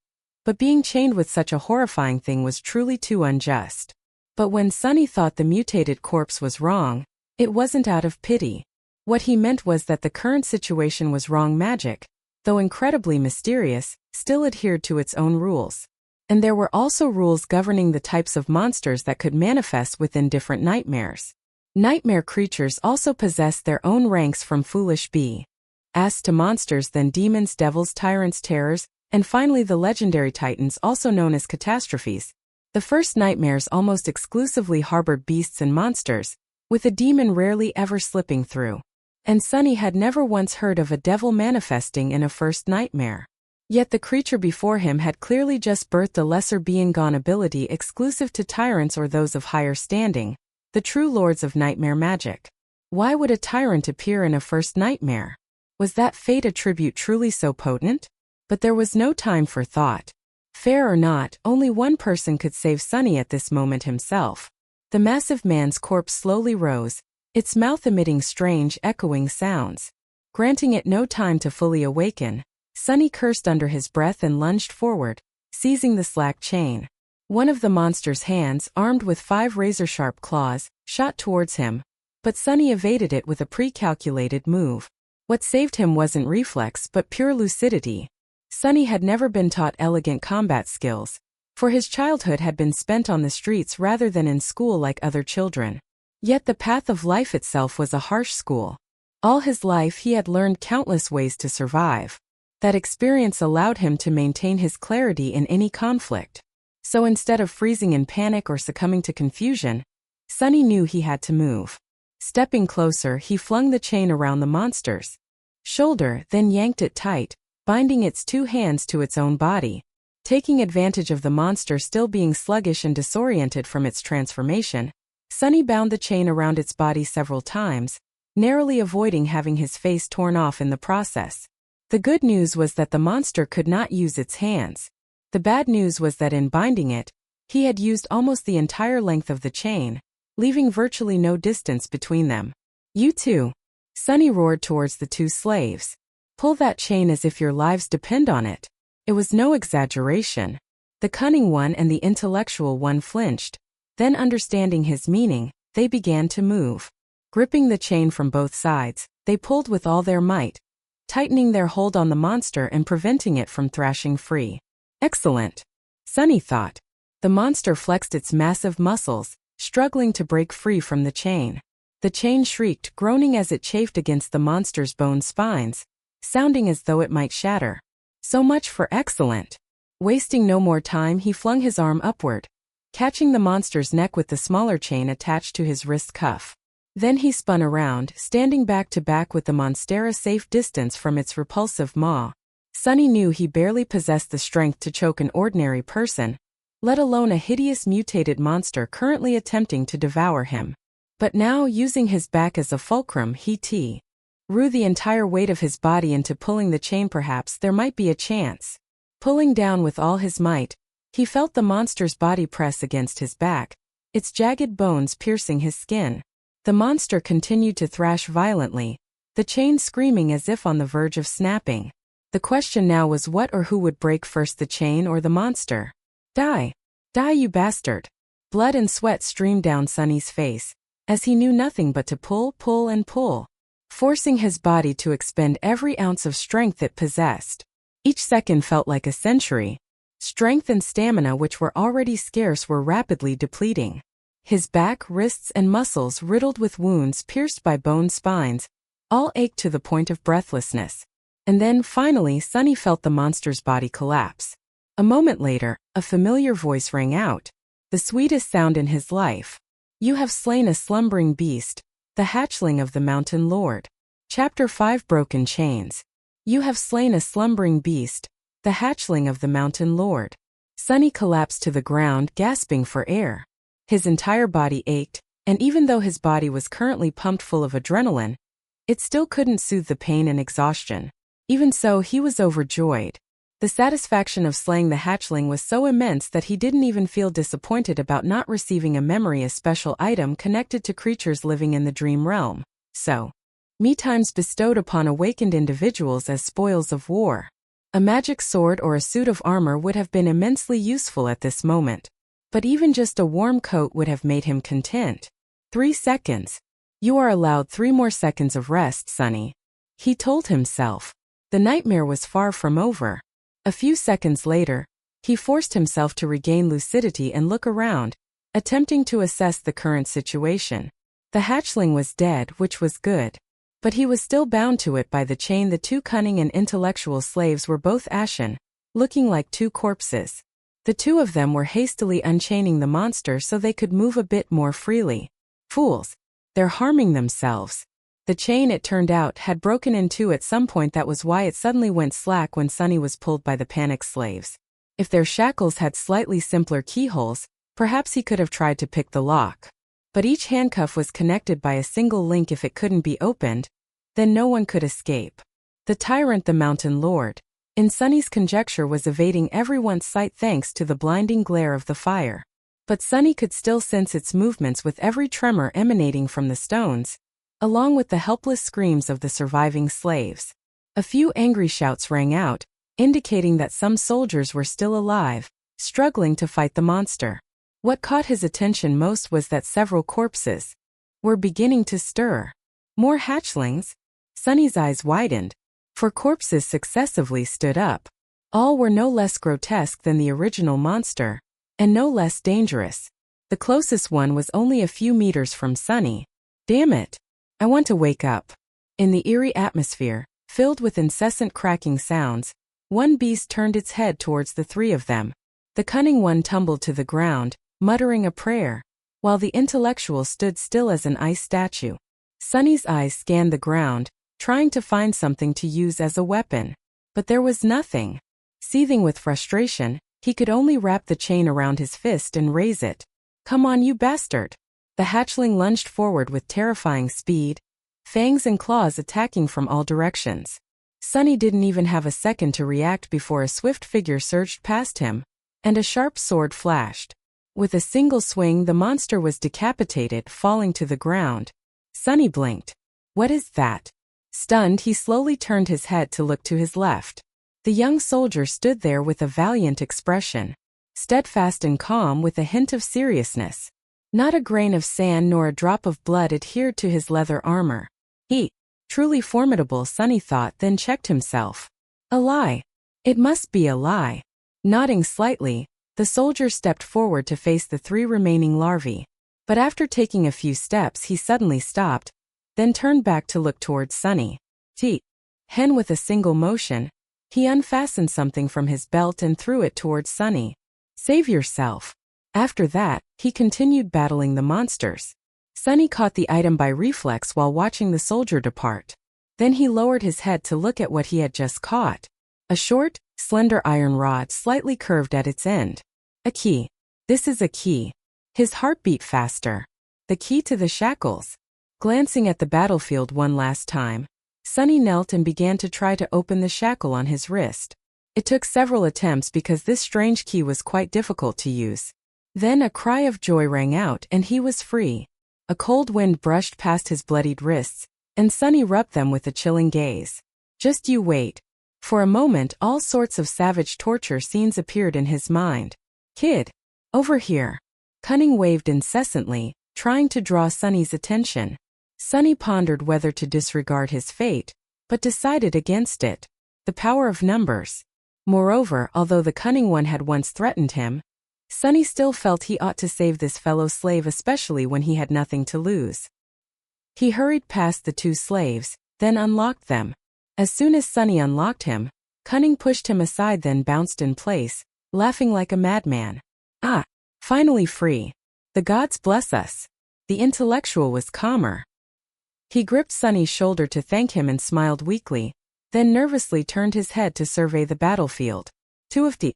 but being chained with such a horrifying thing was truly too unjust. But when Sunny thought the mutated corpse was wrong, it wasn't out of pity. What he meant was that the current situation was wrong. Magic, though incredibly mysterious, still adhered to its own rules. And there were also rules governing the types of monsters that could manifest within different nightmares. Nightmare creatures also possessed their own ranks from foolish beasts to monsters, then demons, devils, tyrants, terrors, and finally the legendary titans, also known as catastrophes. The first nightmares almost exclusively harbored beasts and monsters, with a demon rarely ever slipping through. And Sunny had never once heard of a devil manifesting in a first nightmare. Yet the creature before him had clearly just birthed a lesser being, gone ability exclusive to tyrants or those of higher standing, the true lords of nightmare magic. Why would a tyrant appear in a first nightmare? Was that fate attribute truly so potent? But there was no time for thought. Fair or not, only one person could save Sunny at this moment: himself. The massive man's corpse slowly rose, its mouth emitting strange, echoing sounds. Granting it no time to fully awaken, Sunny cursed under his breath and lunged forward, seizing the slack chain. One of the monster's hands, armed with 5 razor-sharp claws, shot towards him, but Sunny evaded it with a pre-calculated move. What saved him wasn't reflex but pure lucidity. Sunny had never been taught elegant combat skills, for his childhood had been spent on the streets rather than in school like other children. Yet the path of life itself was a harsh school. All his life he had learned countless ways to survive. That experience allowed him to maintain his clarity in any conflict. So instead of freezing in panic or succumbing to confusion, Sunny knew he had to move. Stepping closer, he flung the chain around the monster's shoulder, then yanked it tight, binding its 2 hands to its own body. Taking advantage of the monster still being sluggish and disoriented from its transformation, Sunny bound the chain around its body several times, narrowly avoiding having his face torn off in the process. The good news was that the monster could not use its hands. The bad news was that in binding it, he had used almost the entire length of the chain, leaving virtually no distance between them. "You two!" Sunny roared towards the 2 slaves. "Pull that chain as if your lives depend on it." It was no exaggeration. The cunning one and the intellectual one flinched. Then, understanding his meaning, they began to move. Gripping the chain from both sides, they pulled with all their might, tightening their hold on the monster and preventing it from thrashing free. Excellent, Sunny thought. The monster flexed its massive muscles, struggling to break free from the chain. The chain shrieked, groaning as it chafed against the monster's bone spines, sounding as though it might shatter. So much for excellent. Wasting no more time, he flung his arm upward, catching the monster's neck with the smaller chain attached to his wrist cuff. Then he spun around, standing back to back with the monster a safe distance from its repulsive maw. Sunny knew he barely possessed the strength to choke an ordinary person, let alone a hideous mutated monster currently attempting to devour him. But now, using his back as a fulcrum, he threw the entire weight of his body into pulling the chain. Perhaps there might be a chance. Pulling down with all his might, he felt the monster's body press against his back, its jagged bones piercing his skin. The monster continued to thrash violently, the chain screaming as if on the verge of snapping. The question now was what or who would break first, the chain or the monster? Die! Die, you bastard! Blood and sweat streamed down Sunny's face, as he knew nothing but to pull and pull, forcing his body to expend every ounce of strength it possessed. Each second felt like a century. Strength and stamina, which were already scarce, were rapidly depleting. His back, wrists, and muscles, riddled with wounds pierced by bone spines, all ached to the point of breathlessness. And then, finally, Sunny felt the monster's body collapse. A moment later, a familiar voice rang out, the sweetest sound in his life. "You have slain a slumbering beast, the hatchling of the mountain lord." Chapter 5: Broken Chains. You have slain a slumbering beast, the hatchling of the mountain lord. Sunny collapsed to the ground, gasping for air. His entire body ached, and even though his body was currently pumped full of adrenaline, it still couldn't soothe the pain and exhaustion. Even so, he was overjoyed. The satisfaction of slaying the hatchling was so immense that he didn't even feel disappointed about not receiving a memory, a special item connected to creatures living in the dream realm. So, me times bestowed upon awakened individuals as spoils of war. A magic sword or a suit of armor would have been immensely useful at this moment. But even just a warm coat would have made him content. 3 seconds. You are allowed 3 more seconds of rest, Sunny, he told himself. The nightmare was far from over. A few seconds later, He forced himself to regain lucidity and look around, attempting to assess the current situation. The hatchling was dead, which was good. But he was still bound to it by the chain. The two cunning and intellectual slaves were both ashen, looking like two corpses. The two of them were hastily unchaining the monster so they could move a bit more freely. Fools! They're harming themselves. The chain, it turned out, had broken in two at some point. That was why it suddenly went slack when Sunny was pulled by the panicked slaves. If their shackles had slightly simpler keyholes, perhaps he could have tried to pick the lock. But each handcuff was connected by a single link. If it couldn't be opened, then no one could escape. The tyrant, the mountain lord, in Sunny's conjecture, was evading everyone's sight thanks to the blinding glare of the fire. But Sunny could still sense its movements with every tremor emanating from the stones, along with the helpless screams of the surviving slaves. A few angry shouts rang out, indicating that some soldiers were still alive, struggling to fight the monster. What caught his attention most was that several corpses were beginning to stir. More hatchlings? Sunny's eyes widened, for corpses successively stood up. All were no less grotesque than the original monster, and no less dangerous. The closest one was only a few meters from Sunny. Damn it! I want to wake up. In the eerie atmosphere, filled with incessant cracking sounds, one beast turned its head towards the three of them. The cunning one tumbled to the ground, muttering a prayer, while the intellectual stood still as an ice statue. Sunny's eyes scanned the ground, trying to find something to use as a weapon. But there was nothing. Seething with frustration, he could only wrap the chain around his fist and raise it. Come on, you bastard! The hatchling lunged forward with terrifying speed, fangs and claws attacking from all directions. Sunny didn't even have a second to react before a swift figure surged past him, and a sharp sword flashed. With a single swing, the monster was decapitated, falling to the ground. Sunny blinked. What is that? Stunned, he slowly turned his head to look to his left. The young soldier stood there with a valiant expression, steadfast and calm with a hint of seriousness. Not a grain of sand nor a drop of blood adhered to his leather armor. Truly formidable, Sunny thought, then checked himself. A lie. It must be a lie. Nodding slightly, the soldier stepped forward to face the three remaining larvae. But after taking a few steps, he suddenly stopped, then turned back to look towards Sunny. Hen, with a single motion, he unfastened something from his belt and threw it towards Sunny. Save yourself. After that, he continued battling the monsters. Sunny caught the item by reflex while watching the soldier depart. Then he lowered his head to look at what he had just caught. A short, slender iron rod slightly curved at its end. A key. This is a key. His heart beat faster. The key to the shackles. Glancing at the battlefield one last time, Sunny knelt and began to try to open the shackle on his wrist. It took several attempts because this strange key was quite difficult to use. Then a cry of joy rang out and he was free. A cold wind brushed past his bloodied wrists, and Sunny rubbed them with a chilling gaze. Just you wait. For a moment, all sorts of savage torture scenes appeared in his mind. Kid, over here. Cunning waved incessantly, trying to draw Sunny's attention. Sunny pondered whether to disregard his fate, but decided against it. The power of numbers. Moreover, although the cunning one had once threatened him, Sunny still felt he ought to save this fellow slave, especially when he had nothing to lose. He hurried past the two slaves, then unlocked them. As soon as Sunny unlocked him, Cunning pushed him aside, then bounced in place, laughing like a madman. Finally free. The gods bless us. The intellectual was calmer. He gripped Sunny's shoulder to thank him and smiled weakly, then nervously turned his head to survey the battlefield. Two of the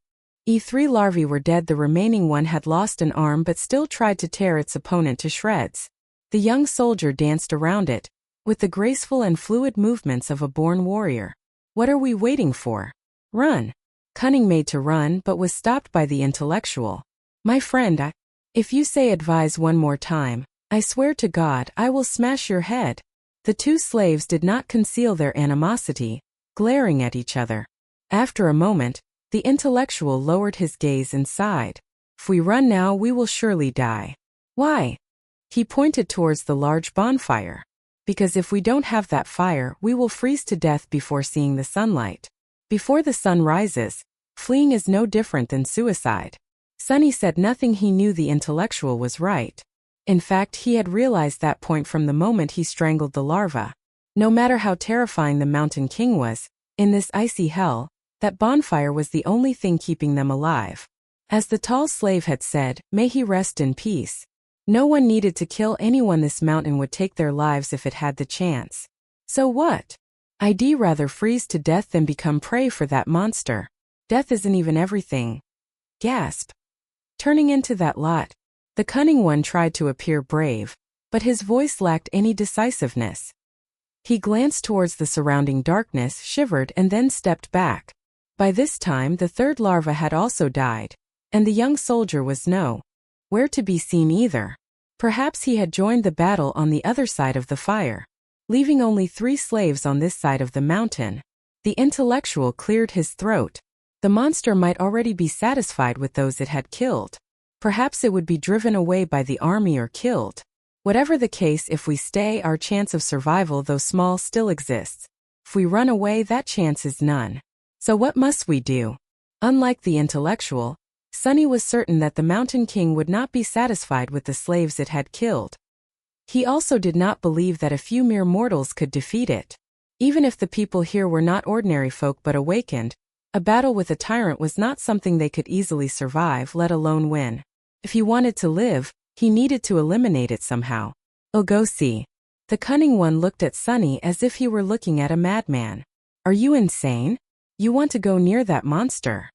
three larvae were dead. The remaining one had lost an arm but still tried to tear its opponent to shreds. The young soldier danced around it, with the graceful and fluid movements of a born warrior. What are we waiting for? Run. Cunning made to run but was stopped by the intellectual. My friend, if you say advise one more time, I swear to God I will smash your head. The two slaves did not conceal their animosity, glaring at each other. After a moment, the intellectual lowered his gaze and sighed. If we run now, we will surely die. Why? He pointed towards the large bonfire. Because if we don't have that fire, we will freeze to death before seeing the sunlight. Before the sun rises, Fleeing is no different than suicide. Sunny said nothing. He knew the intellectual was right. In fact, he had realized that point from the moment he strangled the larva. No matter how terrifying the Mountain King was, in this icy hell, that bonfire was the only thing keeping them alive. As the tall slave had said, may he rest in peace. No one needed to kill anyone. This mountain would take their lives if it had the chance. So what? I'd rather freeze to death than become prey for that monster. Death isn't even everything. Gasp. Turning into that lot, the cunning one tried to appear brave, but his voice lacked any decisiveness. He glanced towards the surrounding darkness, shivered, and then stepped back. By this time, the third larva had also died, and the young soldier was nowhere to be seen either. Perhaps he had joined the battle on the other side of the fire, leaving only 3 slaves on this side of the mountain. The intellectual cleared his throat. The monster might already be satisfied with those it had killed. Perhaps it would be driven away by the army or killed. Whatever the case, if we stay, our chance of survival, though small, still exists. If we run away, that chance is none. So what must we do? Unlike the intellectual, Sunny was certain that the Mountain King would not be satisfied with the slaves it had killed. He also did not believe that a few mere mortals could defeat it. Even if the people here were not ordinary folk but awakened, a battle with a tyrant was not something they could easily survive, let alone win. If he wanted to live, he needed to eliminate it somehow. "I'll go see." The cunning one looked at Sunny as if he were looking at a madman. "Are you insane? You want to go near that monster?"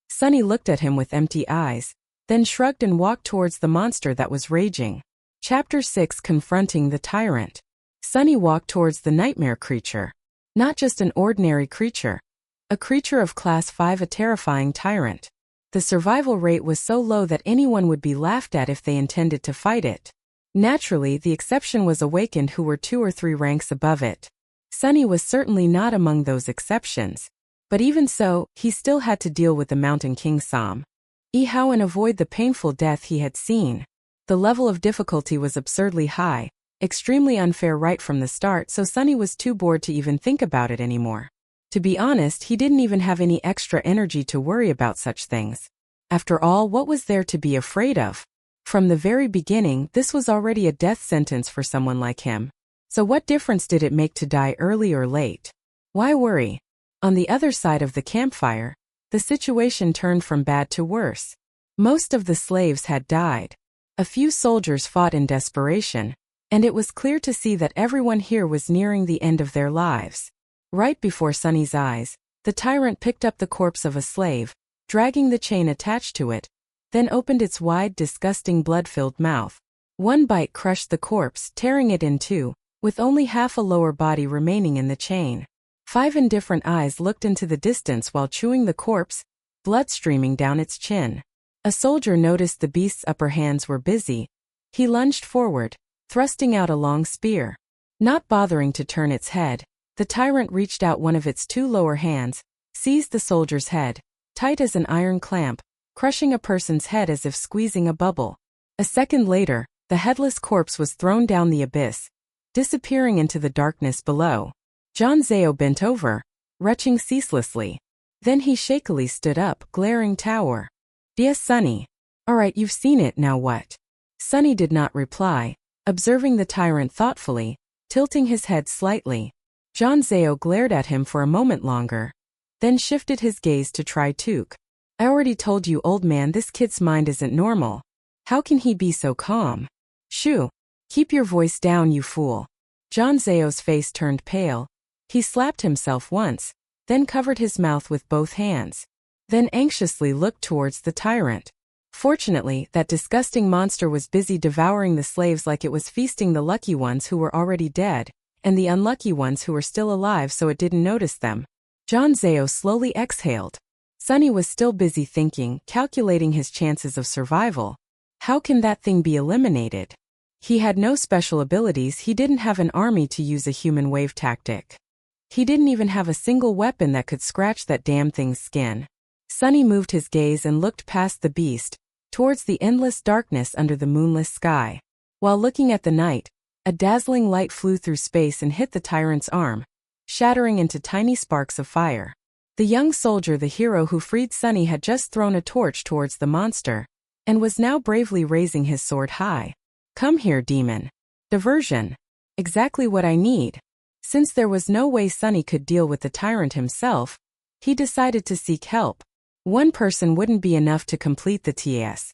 Sunny looked at him with empty eyes, then shrugged and walked towards the monster that was raging. Chapter 6: Confronting the Tyrant. Sunny walked towards the nightmare creature. Not just an ordinary creature. A creature of Class 5, a terrifying tyrant. The survival rate was so low that anyone would be laughed at if they intended to fight it. Naturally, the exception was awakened, who were 2 or 3 ranks above it. Sunny was certainly not among those exceptions. But even so, he still had to deal with the Mountain King somehow and avoid the painful death he had seen. The level of difficulty was absurdly high, extremely unfair right from the start, so Sunny was too bored to even think about it anymore. To be honest, he didn't even have any extra energy to worry about such things. After all, what was there to be afraid of? From the very beginning, this was already a death sentence for someone like him. So what difference did it make to die early or late? Why worry? On the other side of the campfire, the situation turned from bad to worse. Most of the slaves had died. A few soldiers fought in desperation, and it was clear to see that everyone here was nearing the end of their lives. Right before Sunny's eyes, the tyrant picked up the corpse of a slave, dragging the chain attached to it, then opened its wide, disgusting, blood-filled mouth. One bite crushed the corpse, tearing it in 2, with only half a lower body remaining in the chain. 5 indifferent eyes looked into the distance while chewing the corpse, blood streaming down its chin. A soldier noticed the beast's upper hands were busy. He lunged forward, thrusting out a long spear. Not bothering to turn its head, the tyrant reached out one of its 2 lower hands, seized the soldier's head, tight as an iron clamp, crushing a person's head as if squeezing a bubble. A second later, the headless corpse was thrown down the abyss, disappearing into the darkness below. John Zao bent over, retching ceaselessly. Then he shakily stood up, glaring tower. "Yes, Sunny. All right, you've seen it, now what?" Sunny did not reply, observing the tyrant thoughtfully, tilting his head slightly. John Zao glared at him for a moment longer, then shifted his gaze to Tri-Tuk. "I already told you, old man, this kid's mind isn't normal. How can he be so calm?" "Shoo! Keep your voice down, you fool." John Zao's face turned pale. He slapped himself once, then covered his mouth with both hands, then anxiously looked towards the tyrant. Fortunately, that disgusting monster was busy devouring the slaves like it was feasting the lucky ones who were already dead, and the unlucky ones who were still alive, so it didn't notice them. John Zao slowly exhaled. Sunny was still busy thinking, calculating his chances of survival. How can that thing be eliminated? He had no special abilities. He didn't have an army to use a human wave tactic. He didn't even have a single weapon that could scratch that damn thing's skin. Sunny moved his gaze and looked past the beast, towards the endless darkness under the moonless sky. While looking at the night, a dazzling light flew through space and hit the tyrant's arm, shattering into tiny sparks of fire. The young soldier, the hero who freed Sunny, had just thrown a torch towards the monster, and was now bravely raising his sword high. "Come here, demon." Diversion. Exactly what I need. Since there was no way Sunny could deal with the tyrant himself, he decided to seek help. One person wouldn't be enough to complete the task.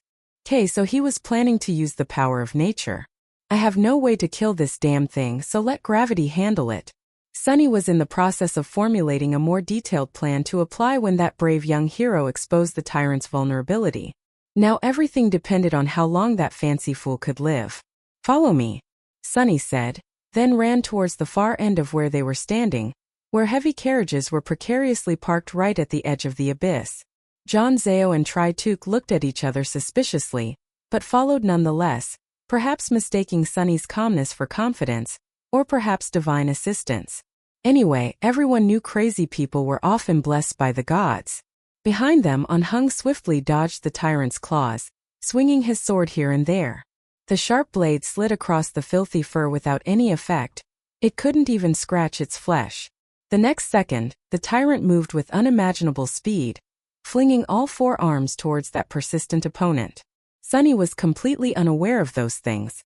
So he was planning to use the power of nature. "I have no way to kill this damn thing, so let gravity handle it." Sunny was in the process of formulating a more detailed plan to apply when that brave young hero exposed the tyrant's vulnerability. Now everything depended on how long that fancy fool could live. "Follow me," Sunny said, then ran towards the far end of where they were standing, where heavy carriages were precariously parked right at the edge of the abyss. John Zao and Tri-Tuk looked at each other suspiciously, but followed nonetheless, perhaps mistaking Sunny's calmness for confidence, or perhaps divine assistance. Anyway, everyone knew crazy people were often blessed by the gods. Behind them, Hung swiftly dodged the tyrant's claws, swinging his sword here and there. The sharp blade slid across the filthy fur without any effect. It couldn't even scratch its flesh. The next second, the tyrant moved with unimaginable speed, flinging all four arms towards that persistent opponent. Sunny was completely unaware of those things.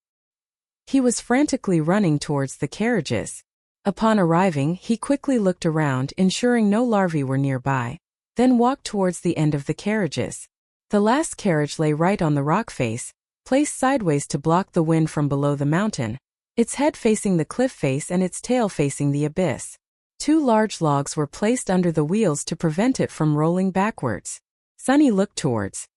He was frantically running towards the carriages. Upon arriving, he quickly looked around, ensuring no larvae were nearby, then walked towards the end of the carriages. The last carriage lay right on the rock face, placed sideways to block the wind from below the mountain, its head facing the cliff face and its tail facing the abyss. Two large logs were placed under the wheels to prevent it from rolling backwards. Sunny looked towards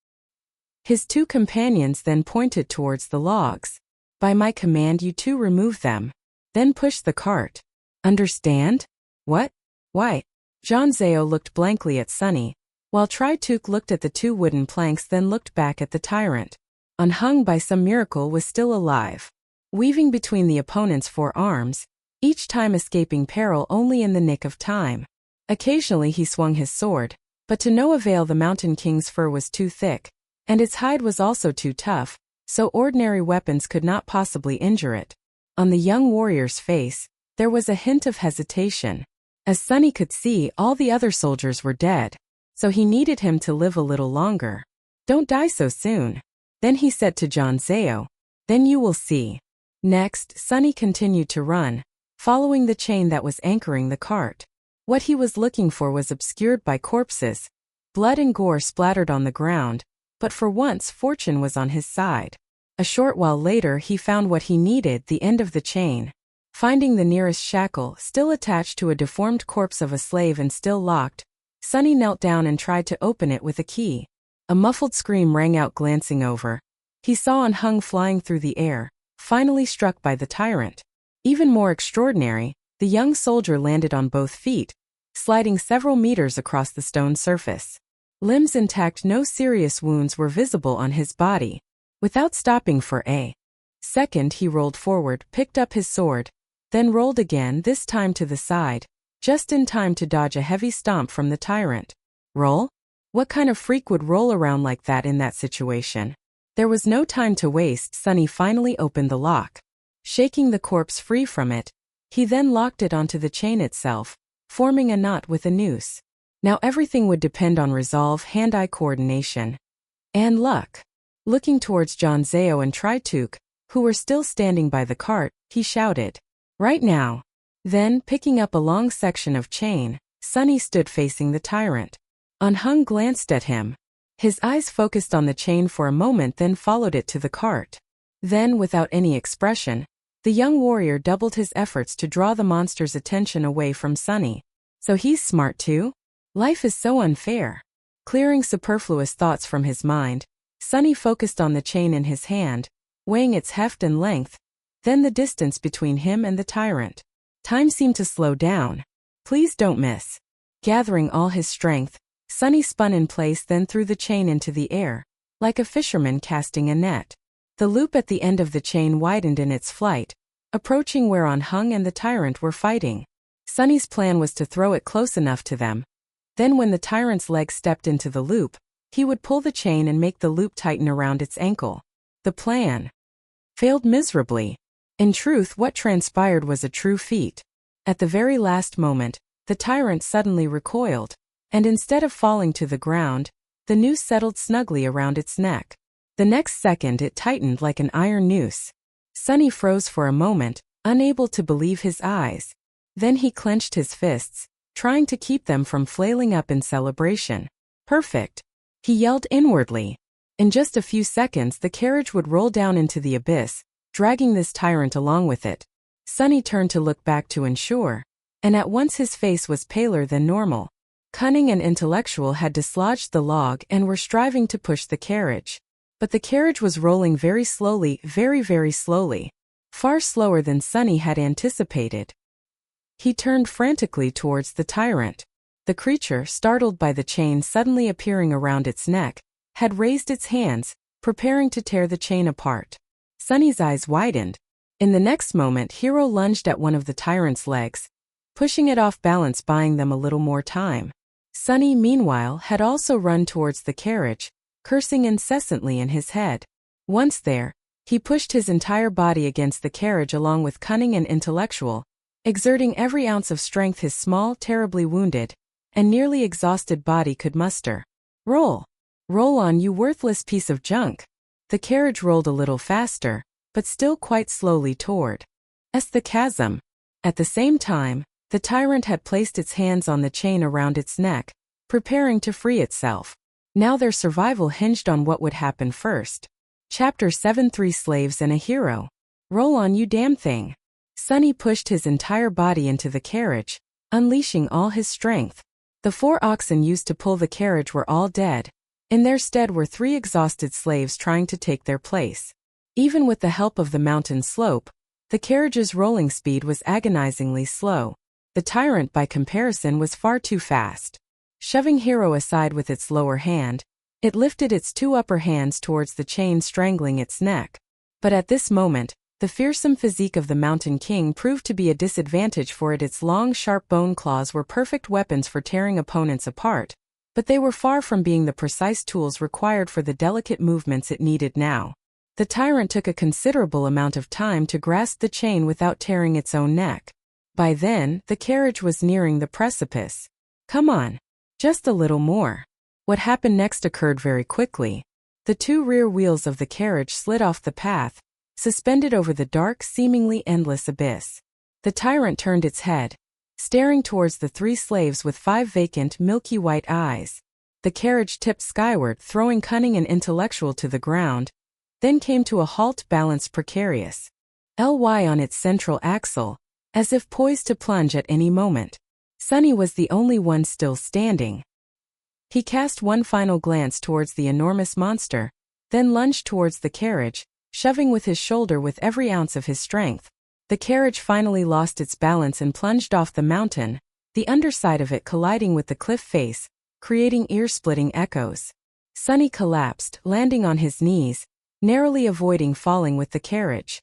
his two companions, then pointed towards the logs. "By my command, you two remove them. Then push the cart. Understand?" "What? Why?" John Zao looked blankly at Sunny, while Tri-Tuk looked at the two wooden planks, then looked back at the tyrant. Hung, by some miracle, was still alive, weaving between the opponent's four arms, each time escaping peril only in the nick of time. Occasionally he swung his sword, but to no avail. The Mountain King's fur was too thick, and its hide was also too tough, so ordinary weapons could not possibly injure it. On the young warrior's face, there was a hint of hesitation. As Sunny could see, all the other soldiers were dead, so he needed him to live a little longer. "Don't die so soon." Then he said to John Zao, "Then you will see." Next, Sunny continued to run, following the chain that was anchoring the cart. What he was looking for was obscured by corpses. Blood and gore splattered on the ground, but for once fortune was on his side. A short while later he found what he needed, the end of the chain. Finding the nearest shackle, still attached to a deformed corpse of a slave and still locked, Sunny knelt down and tried to open it with a key. A muffled scream rang out. Glancing over, he saw Hung flying through the air, finally struck by the tyrant. Even more extraordinary, the young soldier landed on both feet, sliding several meters across the stone surface. Limbs intact, no serious wounds were visible on his body. Without stopping for a second, he rolled forward, picked up his sword, then rolled again, this time to the side, just in time to dodge a heavy stomp from the tyrant. Roll? What kind of freak would roll around like that in that situation? There was no time to waste. Sunny finally opened the lock. Shaking the corpse free from it, he then locked it onto the chain itself, forming a knot with a noose. Now everything would depend on resolve, hand-eye coordination, and luck. Looking towards John Zao and Tri-Tuk, who were still standing by the cart, he shouted, "Right now." Then, picking up a long section of chain, Sunny stood facing the tyrant. Hung glanced at him. His eyes focused on the chain for a moment, then followed it to the cart. Then, without any expression, the young warrior doubled his efforts to draw the monster's attention away from Sunny. So he's smart too? Life is so unfair. Clearing superfluous thoughts from his mind, Sunny focused on the chain in his hand, weighing its heft and length, then the distance between him and the tyrant. Time seemed to slow down. "Please don't miss." Gathering all his strength, Sunny spun in place, then threw the chain into the air, like a fisherman casting a net. The loop at the end of the chain widened in its flight, approaching where Hung and the tyrant were fighting. Sunny's plan was to throw it close enough to them. Then when the tyrant's leg stepped into the loop, he would pull the chain and make the loop tighten around its ankle. The plan failed miserably. In truth, what transpired was a true feat. At the very last moment, the tyrant suddenly recoiled, and instead of falling to the ground, the noose settled snugly around its neck. The next second it tightened like an iron noose. Sunny froze for a moment, unable to believe his eyes. Then he clenched his fists, trying to keep them from flailing up in celebration. Perfect! He yelled inwardly. In just a few seconds the carriage would roll down into the abyss, dragging this tyrant along with it. Sunny turned to look back to ensure, and at once his face was paler than normal. Cunning and Intellectual had dislodged the log and were striving to push the carriage. But the carriage was rolling very slowly, very slowly. Far slower than Sunny had anticipated. He turned frantically towards the tyrant. The creature, startled by the chain suddenly appearing around its neck, had raised its hands, preparing to tear the chain apart. Sunny's eyes widened. In the next moment Hero lunged at one of the tyrant's legs, pushing it off balance, buying them a little more time. Sunny, meanwhile, had also run towards the carriage, cursing incessantly in his head. Once there, he pushed his entire body against the carriage along with Cunning and Intellectual, exerting every ounce of strength his small, terribly wounded, and nearly exhausted body could muster. Roll! Roll on, you worthless piece of junk! The carriage rolled a little faster, but still quite slowly toward the chasm. At the same time, the tyrant had placed its hands on the chain around its neck, preparing to free itself. Now their survival hinged on what would happen first. Chapter 7: 3 Slaves and a Hero. Roll on, you damn thing! Sunny pushed his entire body into the carriage, unleashing all his strength. The 4 oxen used to pull the carriage were all dead. In their stead were 3 exhausted slaves trying to take their place. Even with the help of the mountain slope, the carriage's rolling speed was agonizingly slow. The tyrant, by comparison, was far too fast. Shoving Hero aside with its lower hand, it lifted its 2 upper hands towards the chain strangling its neck. But at this moment, the fearsome physique of the Mountain King proved to be a disadvantage for it. Its long, sharp bone claws were perfect weapons for tearing opponents apart, but they were far from being the precise tools required for the delicate movements it needed now. The tyrant took a considerable amount of time to grasp the chain without tearing its own neck. By then, the carriage was nearing the precipice. Come on. Just a little more. What happened next occurred very quickly. The 2 rear wheels of the carriage slid off the path, suspended over the dark, seemingly endless abyss. The tyrant turned its head, staring towards the 3 slaves with 5 vacant, milky white eyes. The carriage tipped skyward, throwing Cunning and Intellectual to the ground, then came to a halt, balanced precarious. Ly on its central axle, as if poised to plunge at any moment. Sunny was the only one still standing. He cast one final glance towards the enormous monster, then lunged towards the carriage, shoving with his shoulder with every ounce of his strength. The carriage finally lost its balance and plunged off the mountain, the underside of it colliding with the cliff face, creating ear-splitting echoes. Sunny collapsed, landing on his knees, narrowly avoiding falling with the carriage.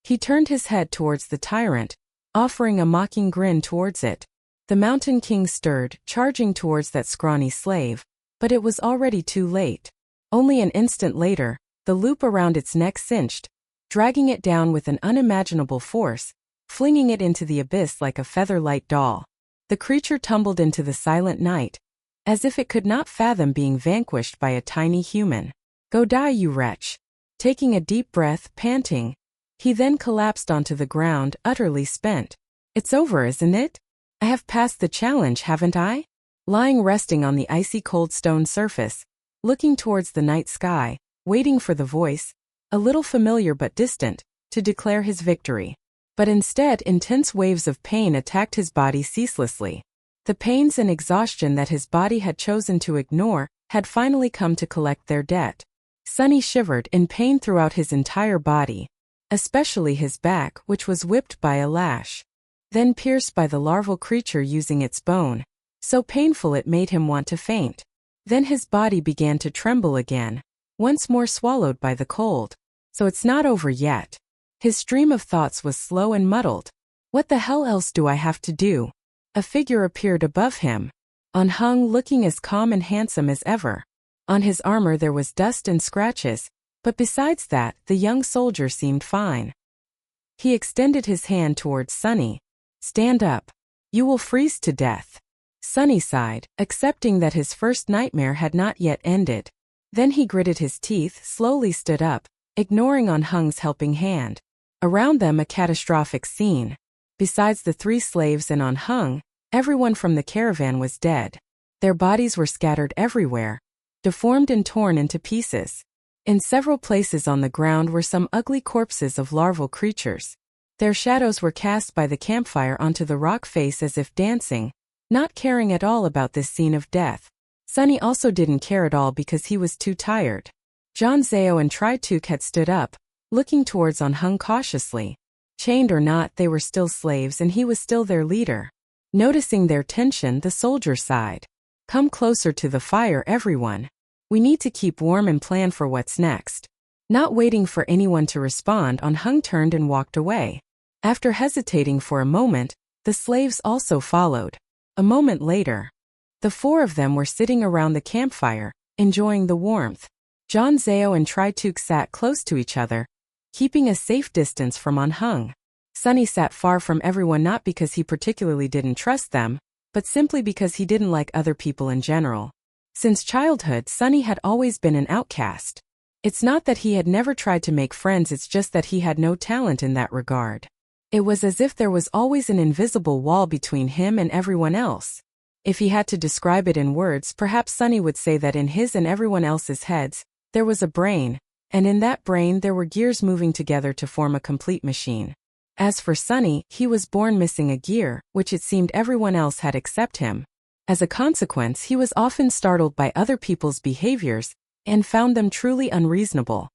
He turned his head towards the tyrant, offering a mocking grin towards it. The Mountain King stirred, charging towards that scrawny slave, but it was already too late. Only an instant later, the loop around its neck cinched, dragging it down with an unimaginable force, flinging it into the abyss like a feather-light doll. The creature tumbled into the silent night, as if it could not fathom being vanquished by a tiny human. Go die, you wretch! Taking a deep breath, panting, he then collapsed onto the ground, utterly spent. It's over, isn't it? I have passed the challenge, haven't I? Lying resting on the icy cold stone surface, looking towards the night sky, waiting for the voice, a little familiar but distant, to declare his victory. But instead, intense waves of pain attacked his body ceaselessly. The pains and exhaustion that his body had chosen to ignore had finally come to collect their debt. Sunny shivered in pain throughout his entire body, especially his back, which was whipped by a lash, then pierced by the larval creature using its bone, so painful it made him want to faint. Then his body began to tremble again, once more swallowed by the cold. So it's not over yet. His stream of thoughts was slow and muddled. What the hell else do I have to do? A figure appeared above him, unhung, looking as calm and handsome as ever. On his armor there was dust and scratches, but besides that, the young soldier seemed fine. He extended his hand towards Sunny. Stand up. You will freeze to death. Sunny sighed, accepting that his first nightmare had not yet ended. Then he gritted his teeth, slowly stood up, ignoring On Hung's helping hand. Around them a catastrophic scene. Besides the 3 slaves and On Hung, everyone from the caravan was dead. Their bodies were scattered everywhere, deformed and torn into pieces. In several places on the ground were some ugly corpses of larval creatures. Their shadows were cast by the campfire onto the rock face as if dancing, not caring at all about this scene of death. Sunny also didn't care at all because he was too tired. John Zao and Trituk had stood up, looking towards On Hung cautiously. Chained or not, they were still slaves and he was still their leader. Noticing their tension, the soldier sighed. Come closer to the fire, everyone. We need to keep warm and plan for what's next. Not waiting for anyone to respond, On Hung turned and walked away. After hesitating for a moment, the slaves also followed. A moment later, the 4 of them were sitting around the campfire, enjoying the warmth. John Zao and Trituk sat close to each other, keeping a safe distance from On Hung. Sunny sat far from everyone not because he particularly didn't trust them, but simply because he didn't like other people in general. Since childhood, Sunny had always been an outcast. It's not that he had never tried to make friends, it's just that he had no talent in that regard. It was as if there was always an invisible wall between him and everyone else. If he had to describe it in words, perhaps Sunny would say that in his and everyone else's heads, there was a brain, and in that brain there were gears moving together to form a complete machine. As for Sunny, he was born missing a gear, which it seemed everyone else had except him. As a consequence, he was often startled by other people's behaviors, and found them truly unreasonable.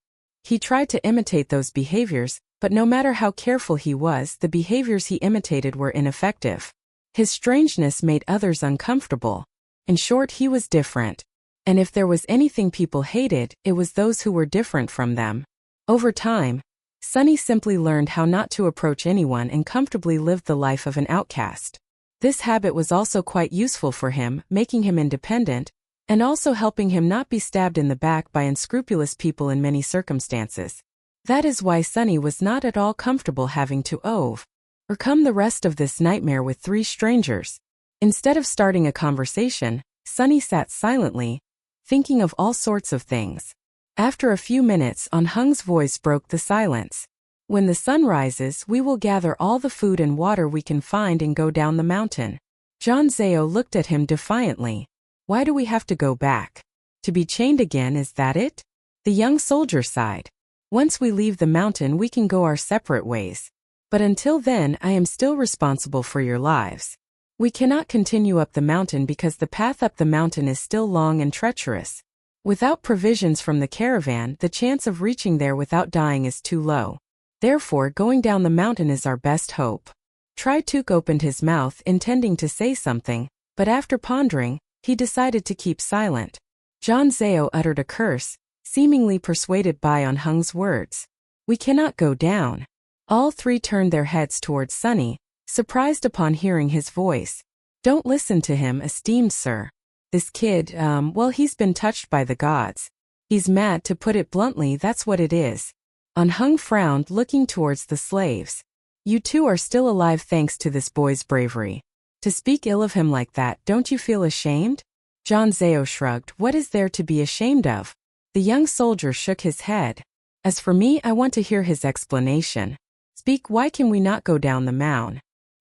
He tried to imitate those behaviors, but no matter how careful he was, the behaviors he imitated were ineffective. His strangeness made others uncomfortable. In short, he was different. And if there was anything people hated, it was those who were different from them. Over time, Sunny simply learned how not to approach anyone and comfortably lived the life of an outcast. This habit was also quite useful for him, making him independent, and also helping him not be stabbed in the back by unscrupulous people in many circumstances. That is why Sunny was not at all comfortable having to overcome the rest of this nightmare with 3 strangers. Instead of starting a conversation, Sunny sat silently, thinking of all sorts of things. After a few minutes, On Hung's voice broke the silence. When the sun rises, we will gather all the food and water we can find and go down the mountain. John Zao looked at him defiantly. Why do we have to go back? To be chained again, is that it? The young soldier sighed. Once we leave the mountain, we can go our separate ways. But until then, I am still responsible for your lives. We cannot continue up the mountain because the path up the mountain is still long and treacherous. Without provisions from the caravan, the chance of reaching there without dying is too low. Therefore, going down the mountain is our best hope. Trituk opened his mouth, intending to say something, but after pondering, he decided to keep silent. John Zao uttered a curse, seemingly persuaded by On Hung's words. We cannot go down. All 3 turned their heads towards Sunny, surprised upon hearing his voice. Don't listen to him, esteemed sir. This kid, well, he's been touched by the gods. He's mad, to put it bluntly, that's what it is. On Hung frowned, looking towards the slaves. You 2 are still alive thanks to this boy's bravery. To speak ill of him like that, don't you feel ashamed? John Zao shrugged. What is there to be ashamed of? The young soldier shook his head. As for me, I want to hear his explanation. Speak, why can we not go down the mountain?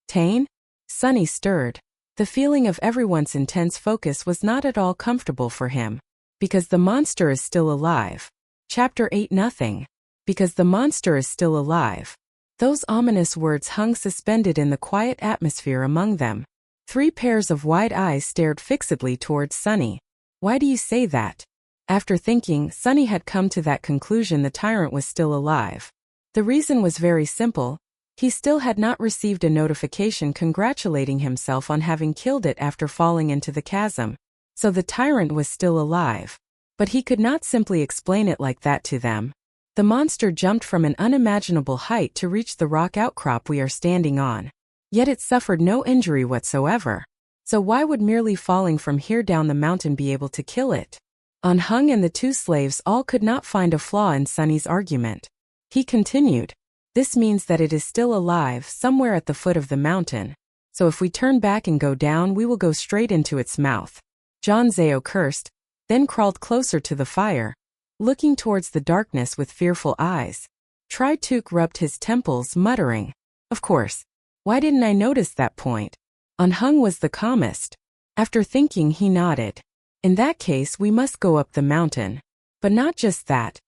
Tane? Sunny stirred. The feeling of everyone's intense focus was not at all comfortable for him. Because the monster is still alive. Chapter 8. Nothing. Because the monster is still alive. Those ominous words hung suspended in the quiet atmosphere among them. 3 pairs of wide eyes stared fixedly towards Sunny. Why do you say that? After thinking, Sunny had come to that conclusion: the tyrant was still alive. The reason was very simple. He still had not received a notification congratulating himself on having killed it after falling into the chasm. So the tyrant was still alive. But he could not simply explain it like that to them. The monster jumped from an unimaginable height to reach the rock outcrop we are standing on. Yet it suffered no injury whatsoever. So why would merely falling from here down the mountain be able to kill it? On Hung and the 2 slaves all could not find a flaw in Sunny's argument. He continued. This means that it is still alive, somewhere at the foot of the mountain. so if we turn back and go down we will go straight into its mouth. John Zao cursed, then crawled closer to the fire, looking towards the darkness with fearful eyes. Trituk rubbed his temples, muttering, "Of course. Why didn't I notice that point?" Anhung was the calmest. After thinking, he nodded. "In that case we must go up the mountain. But not just that."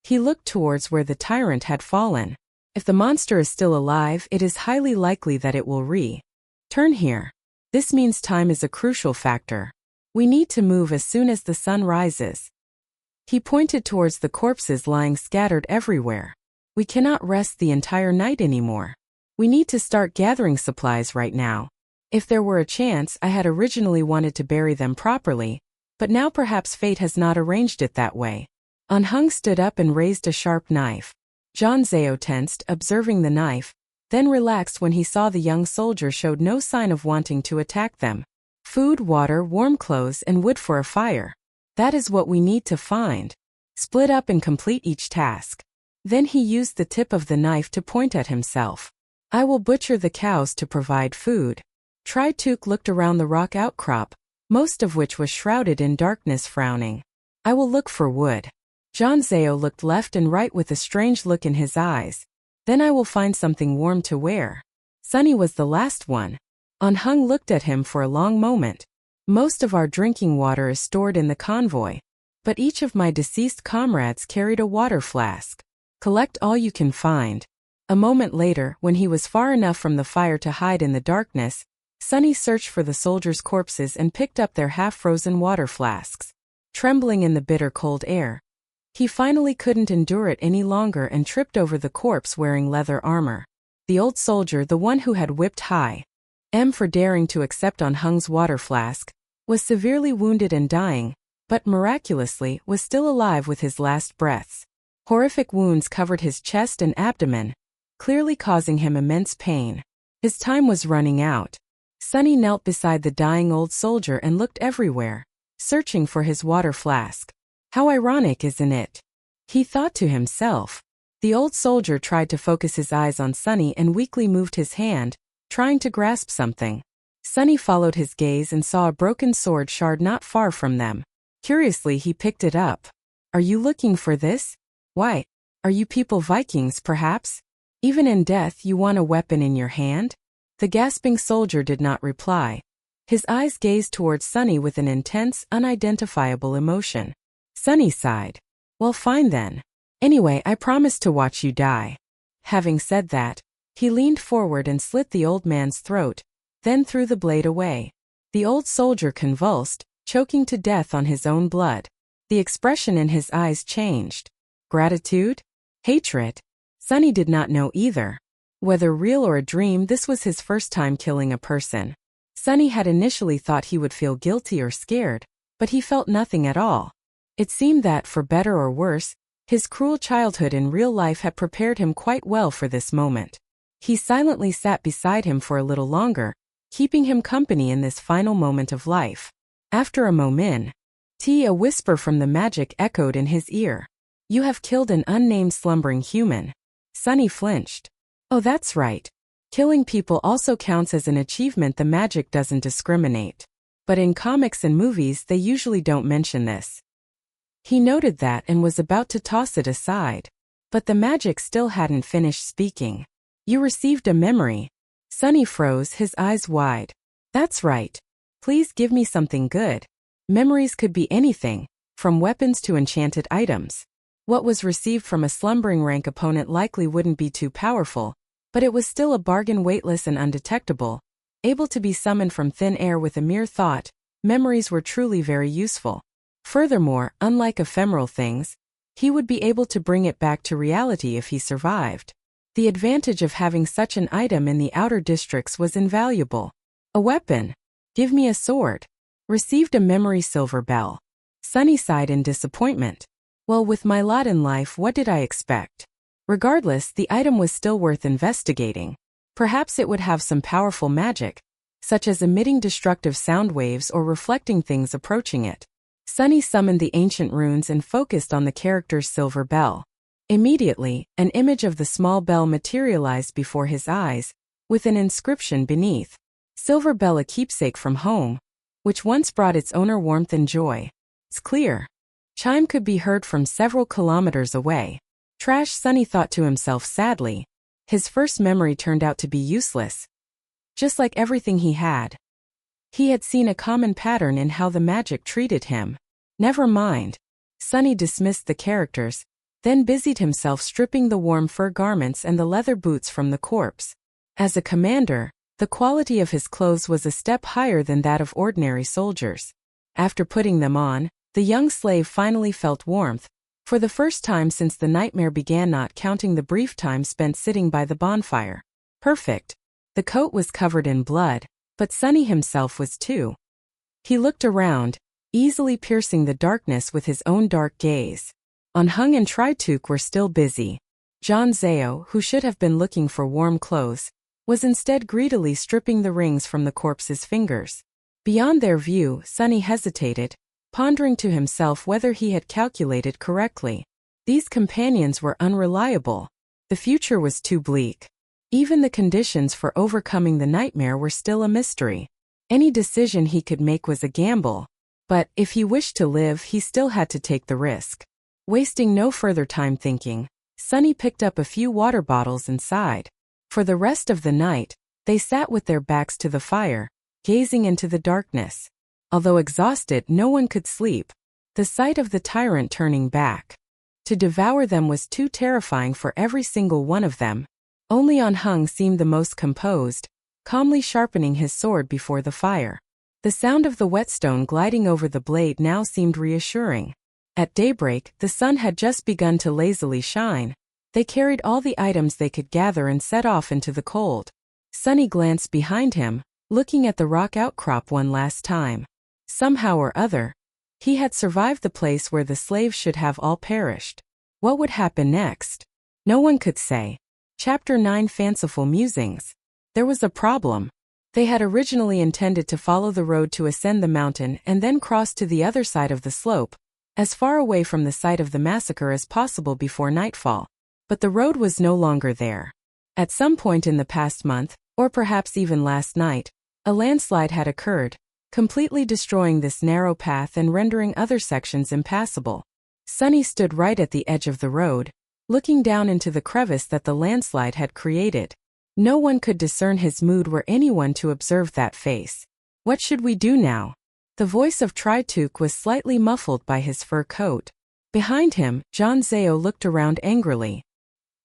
He looked towards where the tyrant had fallen. If the monster is still alive, it is highly likely that it will return here. This means time is a crucial factor. We need to move as soon as the sun rises. He pointed towards the corpses lying scattered everywhere. We cannot rest the entire night anymore. We need to start gathering supplies right now. If there were a chance, I had originally wanted to bury them properly, but now perhaps fate has not arranged it that way. Anhung stood up and raised a sharp knife. John Zao tensed, observing the knife, then relaxed when he saw the young soldier showed no sign of wanting to attack them. Food, water, warm clothes, and wood for a fire. That is what we need to find. Split up and complete each task. Then he used the tip of the knife to point at himself. I will butcher the cows to provide food. Trituk looked around the rock outcrop, most of which was shrouded in darkness, frowning. I will look for wood. John Zao looked left and right with a strange look in his eyes. Then I will find something warm to wear. Sunny was the last one. Anhung looked at him for a long moment. Most of our drinking water is stored in the convoy, but each of my deceased comrades carried a water flask. Collect all you can find. A moment later, when he was far enough from the fire to hide in the darkness, Sunny searched for the soldiers' corpses and picked up their half-frozen water flasks. Trembling in the bitter cold air, he finally couldn't endure it any longer and tripped over the corpse wearing leather armor. The old soldier, the one who had whipped Hai M for daring to accept Anhung's water flask, was severely wounded and dying, but miraculously was still alive with his last breaths. Horrific wounds covered his chest and abdomen, clearly causing him immense pain. His time was running out. Sunny knelt beside the dying old soldier and looked everywhere, searching for his water flask. How ironic, isn't it? He thought to himself. The old soldier tried to focus his eyes on Sunny and weakly moved his hand, trying to grasp something. Sunny followed his gaze and saw a broken sword shard not far from them. Curiously, he picked it up. Are you looking for this? Why? Are you people Vikings, perhaps? Even in death you want a weapon in your hand? The gasping soldier did not reply. His eyes gazed towards Sunny with an intense, unidentifiable emotion. Sunny sighed. Well, fine then. Anyway, I promise to watch you die. Having said that, he leaned forward and slit the old man's throat, then threw the blade away. The old soldier convulsed, choking to death on his own blood. The expression in his eyes changed. Gratitude? Hatred? Sunny did not know either. Whether real or a dream, this was his first time killing a person. Sunny had initially thought he would feel guilty or scared, but he felt nothing at all. It seemed that, for better or worse, his cruel childhood in real life had prepared him quite well for this moment. He silently sat beside him for a little longer, keeping him company in this final moment of life. After a moment, a whisper from the magic echoed in his ear. You have killed an unnamed slumbering human. Sunny flinched. Oh, that's right. Killing people also counts as an achievement. The magic doesn't discriminate. But in comics and movies they usually don't mention this. He noted that and was about to toss it aside. But the magic still hadn't finished speaking. You received a memory. Sunny froze, his eyes wide. That's right. Please give me something good. Memories could be anything, from weapons to enchanted items. What was received from a slumbering rank opponent likely wouldn't be too powerful, but it was still a bargain, weightless and undetectable, able to be summoned from thin air with a mere thought. Memories were truly very useful. Furthermore, unlike ephemeral things, he would be able to bring it back to reality if he survived. The advantage of having such an item in the outer districts was invaluable. A weapon. Give me a sword. Received a memory silver bell. Sunny sighed in disappointment. Well, with my lot in life, what did I expect? Regardless, the item was still worth investigating. Perhaps it would have some powerful magic, such as emitting destructive sound waves or reflecting things approaching it. Sunny summoned the ancient runes and focused on the character's silver bell. Immediately, an image of the small bell materialized before his eyes, with an inscription beneath. Silver bell, a keepsake from home, which once brought its owner warmth and joy. It's clear. Chime could be heard from several kilometers away. Trash, Sunny thought to himself sadly. His first memory turned out to be useless. Just like everything he had. He had seen a common pattern in how the magic treated him. Never mind. Sunny dismissed the characters, then busied himself stripping the warm fur garments and the leather boots from the corpse. As a commander, the quality of his clothes was a step higher than that of ordinary soldiers. After putting them on, the young slave finally felt warmth, for the first time since the nightmare began, not counting the brief time spent sitting by the bonfire. Perfect. The coat was covered in blood, but Sunny himself was too. He looked around, easily piercing the darkness with his own dark gaze. Hung and Trituk were still busy. John Zao, who should have been looking for warm clothes, was instead greedily stripping the rings from the corpse's fingers. Beyond their view, Sunny hesitated, pondering to himself whether he had calculated correctly. These companions were unreliable. The future was too bleak. Even the conditions for overcoming the nightmare were still a mystery. Any decision he could make was a gamble, but if he wished to live, he still had to take the risk. Wasting no further time thinking, Sunny picked up a few water bottles and sighed. For the rest of the night, they sat with their backs to the fire, gazing into the darkness. Although exhausted, no one could sleep. The sight of the tyrant turning back to devour them was too terrifying for every single one of them. Only Hung seemed the most composed, calmly sharpening his sword before the fire. The sound of the whetstone gliding over the blade now seemed reassuring. At daybreak, the sun had just begun to lazily shine. They carried all the items they could gather and set off into the cold. Sunny glanced behind him, looking at the rock outcrop one last time. Somehow or other, he had survived the place where the slaves should have all perished. What would happen next? No one could say. Chapter 9, Fanciful Musings. There was a problem. They had originally intended to follow the road to ascend the mountain and then cross to the other side of the slope, as far away from the site of the massacre as possible before nightfall. But the road was no longer there. At some point in the past month, or perhaps even last night, a landslide had occurred, completely destroying this narrow path and rendering other sections impassable. Sunny stood right at the edge of the road, looking down into the crevice that the landslide had created. No one could discern his mood were anyone to observe that face. What should we do now? The voice of Trituk was slightly muffled by his fur coat. Behind him, John Zao looked around angrily.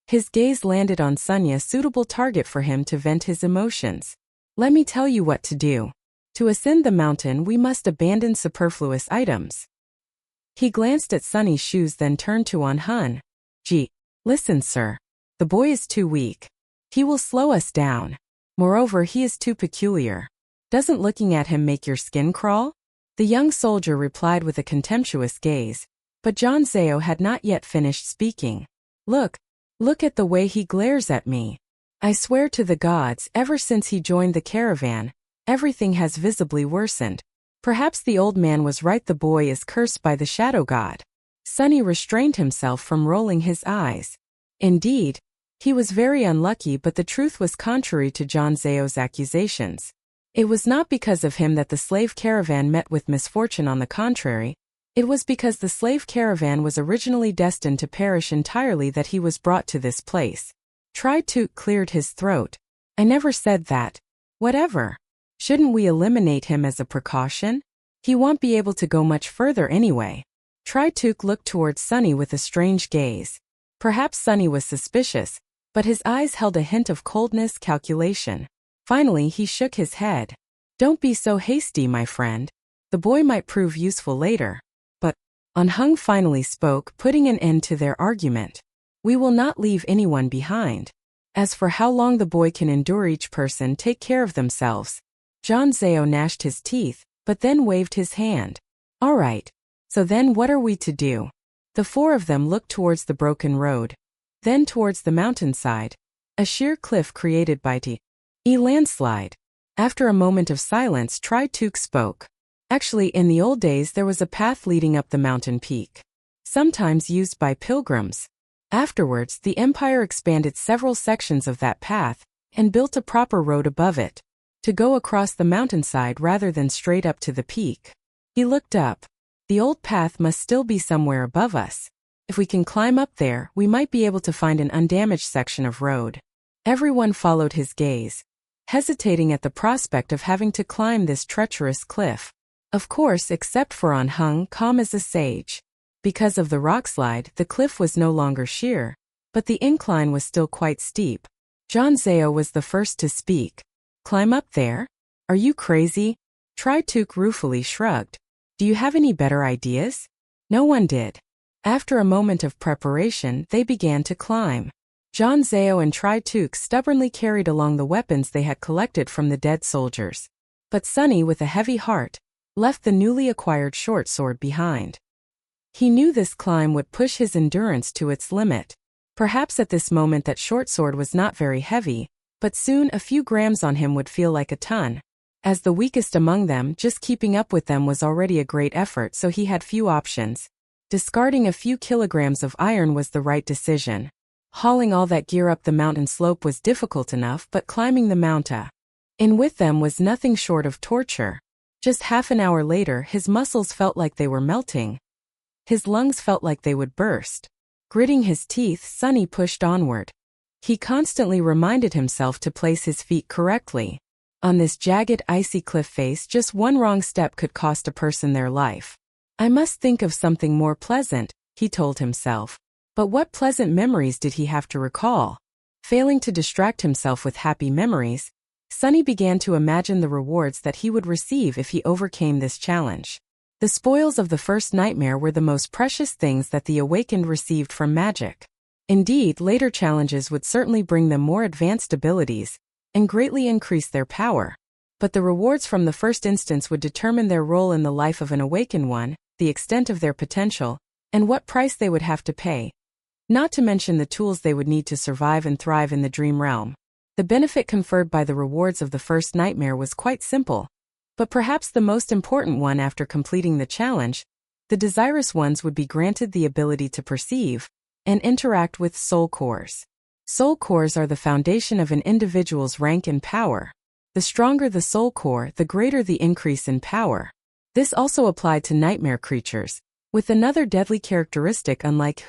His gaze landed on Sunny, a suitable target for him to vent his emotions. Let me tell you what to do. To ascend the mountain, we must abandon superfluous items. He glanced at Sunny's shoes, then turned to Hun. Gee, listen, sir. The boy is too weak. He will slow us down. Moreover, he is too peculiar. Doesn't looking at him make your skin crawl? The young soldier replied with a contemptuous gaze, but John Zao had not yet finished speaking. Look at the way he glares at me. I swear to the gods, ever since he joined the caravan, everything has visibly worsened. Perhaps the old man was right, the boy is cursed by the shadow god. Sunny restrained himself from rolling his eyes. Indeed, he was very unlucky, but the truth was contrary to John Zao's accusations. It was not because of him that the slave caravan met with misfortune. On the contrary, it was because the slave caravan was originally destined to perish entirely that he was brought to this place. Trituk cleared his throat. I never said that. Whatever. Shouldn't we eliminate him as a precaution? He won't be able to go much further anyway. Trituk looked towards Sunny with a strange gaze. Perhaps Sunny was suspicious, but his eyes held a hint of coldness, calculation. Finally, he shook his head. Don't be so hasty, my friend. The boy might prove useful later. But Hung finally spoke, putting an end to their argument. We will not leave anyone behind. As for how long the boy can endure, each person take care of themselves. John Zao gnashed his teeth, but then waved his hand. All right. So then what are we to do? The four of them looked towards the broken road, then towards the mountainside, a sheer cliff created by a landslide. After a moment of silence, Trituk spoke. Actually, in the old days there was a path leading up the mountain peak, sometimes used by pilgrims. Afterwards, the empire expanded several sections of that path, and built a proper road above it, to go across the mountainside rather than straight up to the peak. He looked up. The old path must still be somewhere above us. If we can climb up there, we might be able to find an undamaged section of road. Everyone followed his gaze, hesitating at the prospect of having to climb this treacherous cliff. Of course, except for On Hung, calm as a sage. Because of the rockslide, the cliff was no longer sheer, but the incline was still quite steep. John Zhao was the first to speak. Climb up there? Are you crazy? Tri-Tuk ruefully shrugged. Do you have any better ideas? No one did. After a moment of preparation, they began to climb. John Zhao and Tri-Tuk stubbornly carried along the weapons they had collected from the dead soldiers. But Sunny, with a heavy heart, left the newly acquired short sword behind. He knew this climb would push his endurance to its limit. Perhaps at this moment that short sword was not very heavy, but soon a few grams on him would feel like a ton. As the weakest among them, just keeping up with them was already a great effort, so he had few options. Discarding a few kilograms of iron was the right decision. Hauling all that gear up the mountain slope was difficult enough, but climbing the mountain in with them was nothing short of torture. Just half an hour later, his muscles felt like they were melting. His lungs felt like they would burst. Gritting his teeth, Sunny pushed onward. He constantly reminded himself to place his feet correctly. On this jagged, icy cliff face, just one wrong step could cost a person their life. I must think of something more pleasant, he told himself. But what pleasant memories did he have to recall? Failing to distract himself with happy memories, Sunny began to imagine the rewards that he would receive if he overcame this challenge. The spoils of the first nightmare were the most precious things that the awakened received from magic. Indeed, later challenges would certainly bring them more advanced abilities and greatly increase their power. But the rewards from the first instance would determine their role in the life of an awakened one, the extent of their potential, and what price they would have to pay. Not to mention the tools they would need to survive and thrive in the dream realm. The benefit conferred by the rewards of the first nightmare was quite simple. But perhaps the most important one after completing the challenge, the desirous ones would be granted the ability to perceive and interact with soul cores. Soul cores are the foundation of an individual's rank and power. The stronger the soul core, the greater the increase in power. This also applied to nightmare creatures, with another deadly characteristic unlike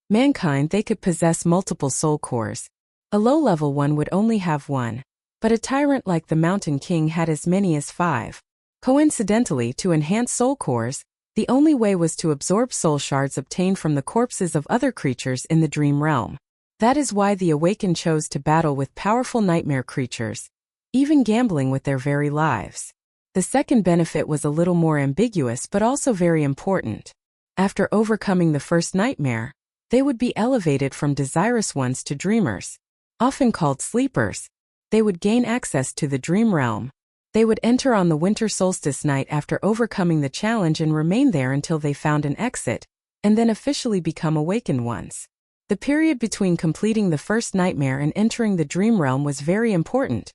mankind. They could possess multiple soul cores. A low-level one would only have one. But a tyrant like the Mountain King had as many as 5. Coincidentally, to enhance soul cores, the only way was to absorb soul shards obtained from the corpses of other creatures in the dream realm. That is why the awakened chose to battle with powerful nightmare creatures, even gambling with their very lives. The second benefit was a little more ambiguous but also very important. After overcoming the first nightmare, they would be elevated from desirous ones to dreamers, often called sleepers. They would gain access to the dream realm. They would enter on the winter solstice night after overcoming the challenge and remain there until they found an exit, and then officially become awakened ones. The period between completing the first nightmare and entering the dream realm was very important,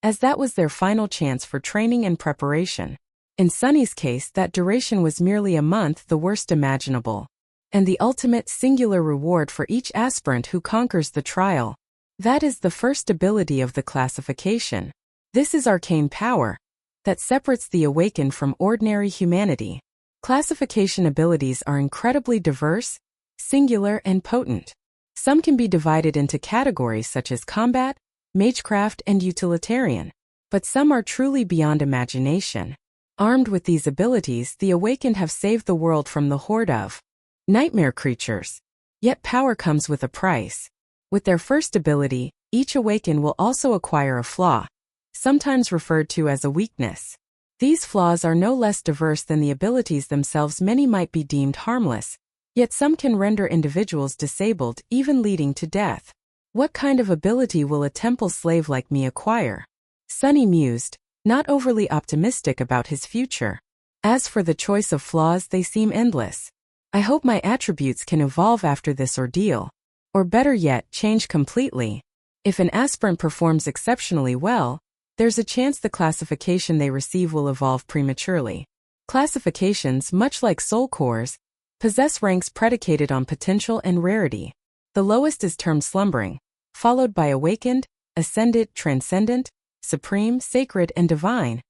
as that was their final chance for training and preparation. In Sunny's case, that duration was merely a month, the worst imaginable, and the ultimate singular reward for each aspirant who conquers the trial. That is the first ability of the classification. This is arcane power that separates the awakened from ordinary humanity. Classification abilities are incredibly diverse, singular, and potent. Some can be divided into categories such as combat, magecraft, and utilitarian, but some are truly beyond imagination. Armed with these abilities, the awakened have saved the world from the horde of nightmare creatures. Yet power comes with a price. With their first ability, each awakened will also acquire a flaw, sometimes referred to as a weakness. These flaws are no less diverse than the abilities themselves. Many might be deemed harmless, yet some can render individuals disabled, even leading to death. What kind of ability will a temple slave like me acquire? Sunny mused, not overly optimistic about his future. As for the choice of flaws, they seem endless. I hope my attributes can evolve after this ordeal. Or better yet, change completely. If an aspirant performs exceptionally well, there's a chance the classification they receive will evolve prematurely. Classifications, much like soul cores, possess ranks predicated on potential and rarity. The lowest is termed slumbering, followed by awakened, ascended, transcendent, supreme, sacred, and divine,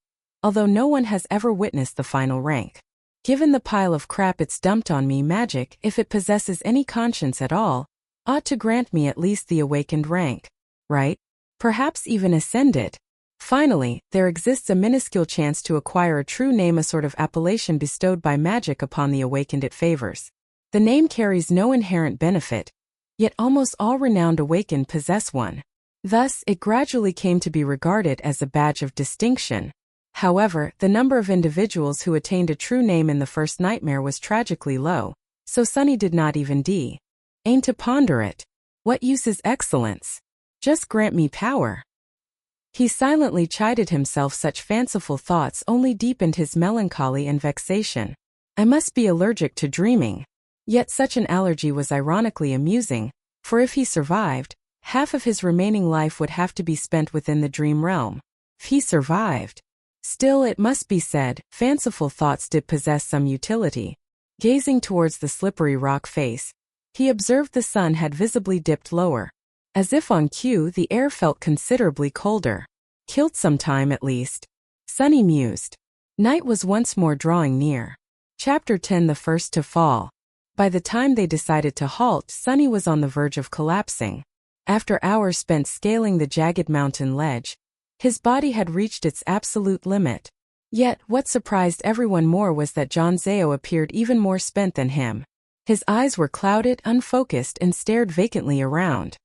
although no one has ever witnessed the final rank. Given the pile of crap it's dumped on me, magic, if it possesses any conscience at all, ought to grant me at least the awakened rank, right? Perhaps even ascended. Finally, there exists a minuscule chance to acquire a true name, a sort of appellation bestowed by magic upon the awakened it favors. The name carries no inherent benefit, yet almost all renowned awakened possess one. Thus, it gradually came to be regarded as a badge of distinction. However, the number of individuals who attained a true name in the first nightmare was tragically low, so Sunny did not even aim to ponder it. What use is excellence? Just grant me power. He silently chided himself. Such fanciful thoughts only deepened his melancholy and vexation. I must be allergic to dreaming. Yet such an allergy was ironically amusing, for if he survived, half of his remaining life would have to be spent within the dream realm. If he survived. Still, it must be said, fanciful thoughts did possess some utility. Gazing towards the slippery rock face, he observed the sun had visibly dipped lower. As if on cue, the air felt considerably colder. Killed some time at least. Sunny mused. Night was once more drawing near. Chapter 10. The first to fall. By the time they decided to halt, Sunny was on the verge of collapsing. After hours spent scaling the jagged mountain ledge, his body had reached its absolute limit. Yet, what surprised everyone more was that John Zao appeared even more spent than him. His eyes were clouded, unfocused, and stared vacantly around.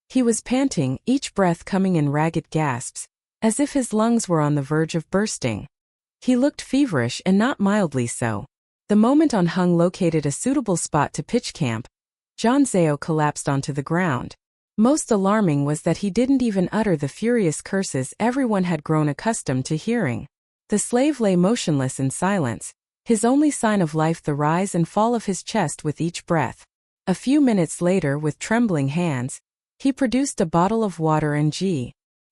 He was panting, each breath coming in ragged gasps, as if his lungs were on the verge of bursting. He looked feverish, and not mildly so. The moment On Hung located a suitable spot to pitch camp, John Zao collapsed onto the ground. Most alarming was that he didn't even utter the furious curses everyone had grown accustomed to hearing. The slave lay motionless in silence, his only sign of life the rise and fall of his chest with each breath. A few minutes later, with trembling hands, he produced a bottle of water and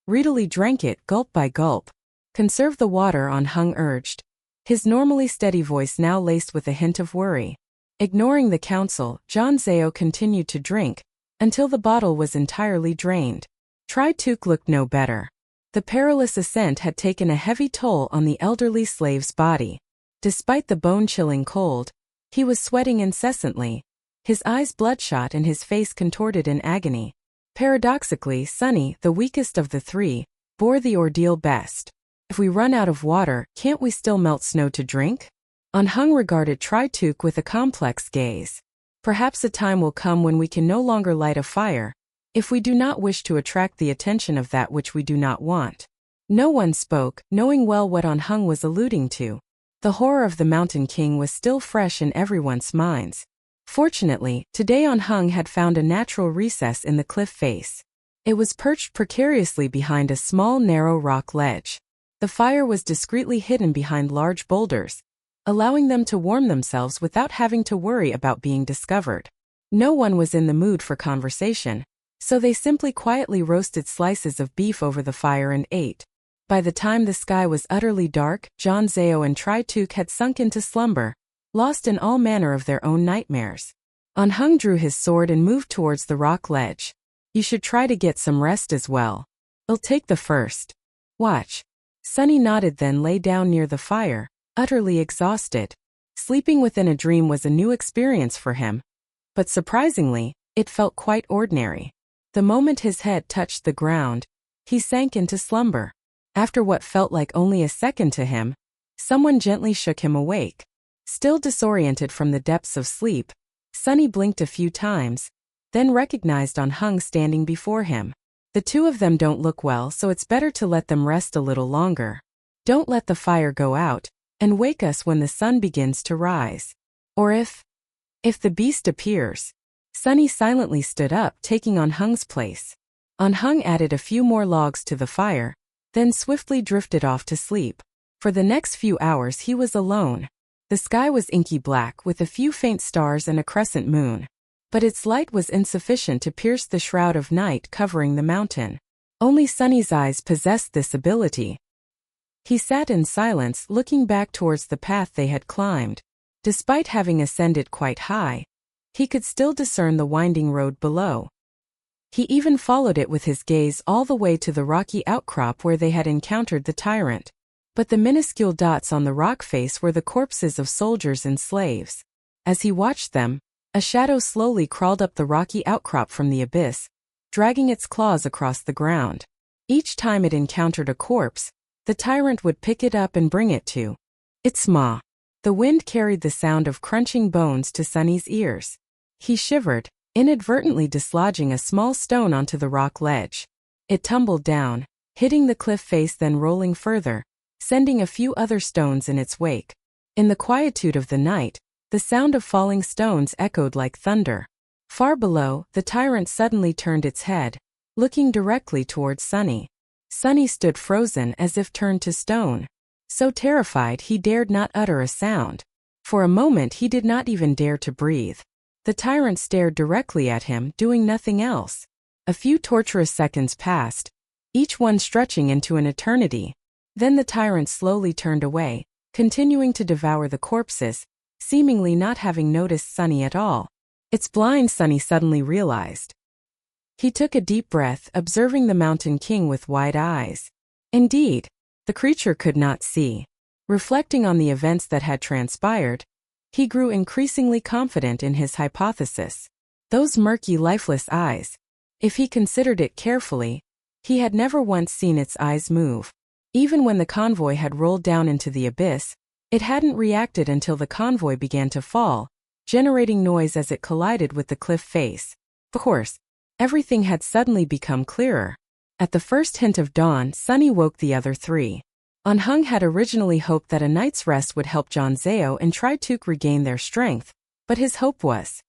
greedily drank it gulp by gulp. Conserve the water, On Hung urged, his normally steady voice now laced with a hint of worry. Ignoring the counsel, John Zao continued to drink, until the bottle was entirely drained. Tri-Tuk looked no better. The perilous ascent had taken a heavy toll on the elderly slave's body. Despite the bone-chilling cold, he was sweating incessantly, his eyes bloodshot and his face contorted in agony. Paradoxically, Sunny, the weakest of the three, bore the ordeal best. If we run out of water, can't we still melt snow to drink? On Hung regarded Tri-Tuk with a complex gaze. Perhaps a time will come when we can no longer light a fire, if we do not wish to attract the attention of that which we do not want. No one spoke, knowing well what On Hung was alluding to. The horror of the Mountain King was still fresh in everyone's minds. Fortunately, today On Hung had found a natural recess in the cliff face. It was perched precariously behind a small narrow rock ledge. The fire was discreetly hidden behind large boulders, allowing them to warm themselves without having to worry about being discovered. No one was in the mood for conversation, so they simply quietly roasted slices of beef over the fire and ate. By the time the sky was utterly dark, John Zao and Tri-Tuk had sunk into slumber, lost in all manner of their own nightmares. On Hung drew his sword and moved towards the rock ledge. You should try to get some rest as well. I'll take the first watch. Sunny nodded, then lay down near the fire, utterly exhausted. Sleeping within a dream was a new experience for him, but surprisingly, it felt quite ordinary. The moment his head touched the ground, he sank into slumber. After what felt like only a second to him, someone gently shook him awake. Still disoriented from the depths of sleep, Sunny blinked a few times, then recognized On Hung standing before him. The two of them don't look well, so it's better to let them rest a little longer. Don't let the fire go out, and wake us when the sun begins to rise. Or if the beast appears. Sunny silently stood up, taking On Hung's place. On Hung added a few more logs to the fire, then swiftly drifted off to sleep. For the next few hours he was alone. The sky was inky black with a few faint stars and a crescent moon. But its light was insufficient to pierce the shroud of night covering the mountain. Only Sunny's eyes possessed this ability. He sat in silence, looking back towards the path they had climbed. Despite having ascended quite high, he could still discern the winding road below. He even followed it with his gaze all the way to the rocky outcrop where they had encountered the tyrant. But the minuscule dots on the rock face were the corpses of soldiers and slaves. As he watched them, a shadow slowly crawled up the rocky outcrop from the abyss, dragging its claws across the ground. Each time it encountered a corpse, the tyrant would pick it up and bring it to its maw. The wind carried the sound of crunching bones to Sunny's ears. He shivered, inadvertently dislodging a small stone onto the rock ledge. It tumbled down, hitting the cliff face, then rolling further, sending a few other stones in its wake. In the quietude of the night, the sound of falling stones echoed like thunder. Far below, the tyrant suddenly turned its head, looking directly towards Sunny. Sunny stood frozen as if turned to stone. So terrified he dared not utter a sound. For a moment he did not even dare to breathe. The tyrant stared directly at him, doing nothing else. A few torturous seconds passed, each one stretching into an eternity. Then the tyrant slowly turned away, continuing to devour the corpses, seemingly not having noticed Sunny at all. "It's blind," Sunny suddenly realized. He took a deep breath, observing the Mountain King with wide eyes. Indeed, the creature could not see. Reflecting on the events that had transpired, he grew increasingly confident in his hypothesis. Those murky, lifeless eyes. If he considered it carefully, he had never once seen its eyes move. Even when the convoy had rolled down into the abyss, it hadn't reacted until the convoy began to fall, generating noise as it collided with the cliff face. Of course, everything had suddenly become clearer. At the first hint of dawn, Sunny woke the other three. Anhung had originally hoped that a night's rest would help Zhao and Trituk regain their strength, but his hope was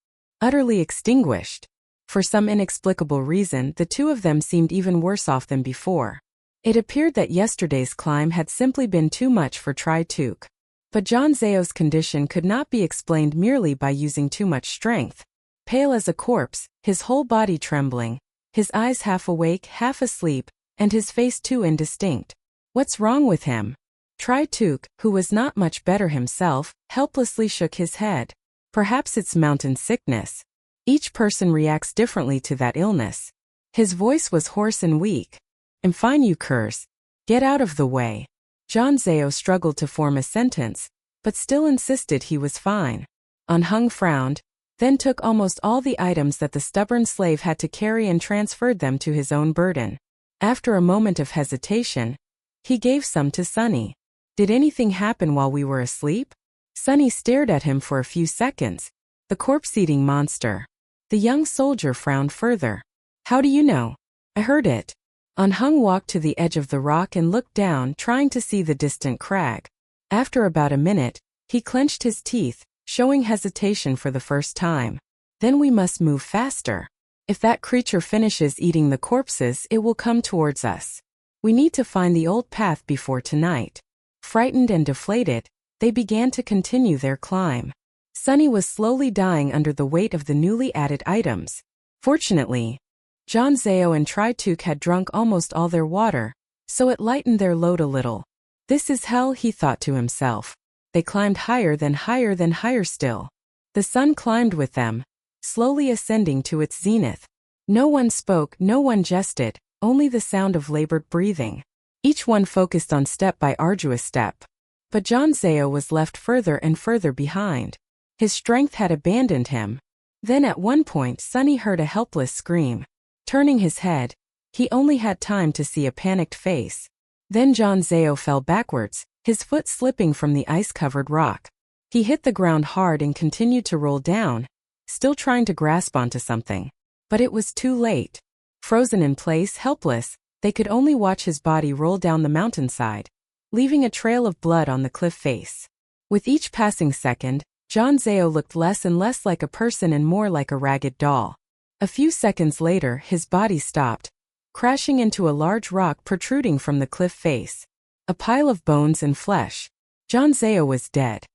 utterly extinguished. For some inexplicable reason, the two of them seemed even worse off than before. It appeared that yesterday's climb had simply been too much for Trituk. But Zhao's condition could not be explained merely by using too much strength. Pale as a corpse, his whole body trembling, his eyes half awake, half asleep, and his face too indistinct. What's wrong with him? Trituk, who was not much better himself, helplessly shook his head. Perhaps it's mountain sickness. Each person reacts differently to that illness. His voice was hoarse and weak. "I'm fine, you curse. Get out of the way." Zhao struggled to form a sentence, but still insisted he was fine. Anhung frowned, then took almost all the items that the stubborn slave had to carry and transferred them to his own burden. After a moment of hesitation, he gave some to Sunny. "Did anything happen while we were asleep?" Sunny stared at him for a few seconds. The corpse-eating monster. The young soldier frowned further. "How do you know?" "I heard it." Anhung walked to the edge of the rock and looked down, trying to see the distant crag. After about a minute, he clenched his teeth, showing hesitation for the first time. "Then we must move faster. If that creature finishes eating the corpses, it will come towards us. We need to find the old path before tonight." Frightened and deflated, they began to continue their climb. Sunny was slowly dying under the weight of the newly added items. Fortunately, Zhao and Trituk had drunk almost all their water, so it lightened their load a little. "This is hell," he thought to himself. They climbed higher, then higher, then higher still. The sun climbed with them, slowly ascending to its zenith. No one spoke, no one jested, only the sound of labored breathing. Each one focused on step by arduous step. But Zhao was left further and further behind. His strength had abandoned him. Then at one point Sunny heard a helpless scream. Turning his head, he only had time to see a panicked face. Then Zhao fell backwards, his foot slipping from the ice-covered rock. He hit the ground hard and continued to roll down, still trying to grasp onto something. But it was too late. Frozen in place, helpless, they could only watch his body roll down the mountainside, leaving a trail of blood on the cliff face. With each passing second, Zhao looked less and less like a person and more like a ragged doll. A few seconds later, his body stopped, crashing into a large rock protruding from the cliff face. A pile of bones and flesh. Zhao was dead.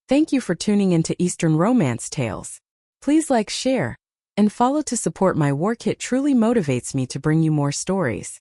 Thank you for tuning into Eastern Romance Tales. Please like, share, and follow to support my work. It truly motivates me to bring you more stories.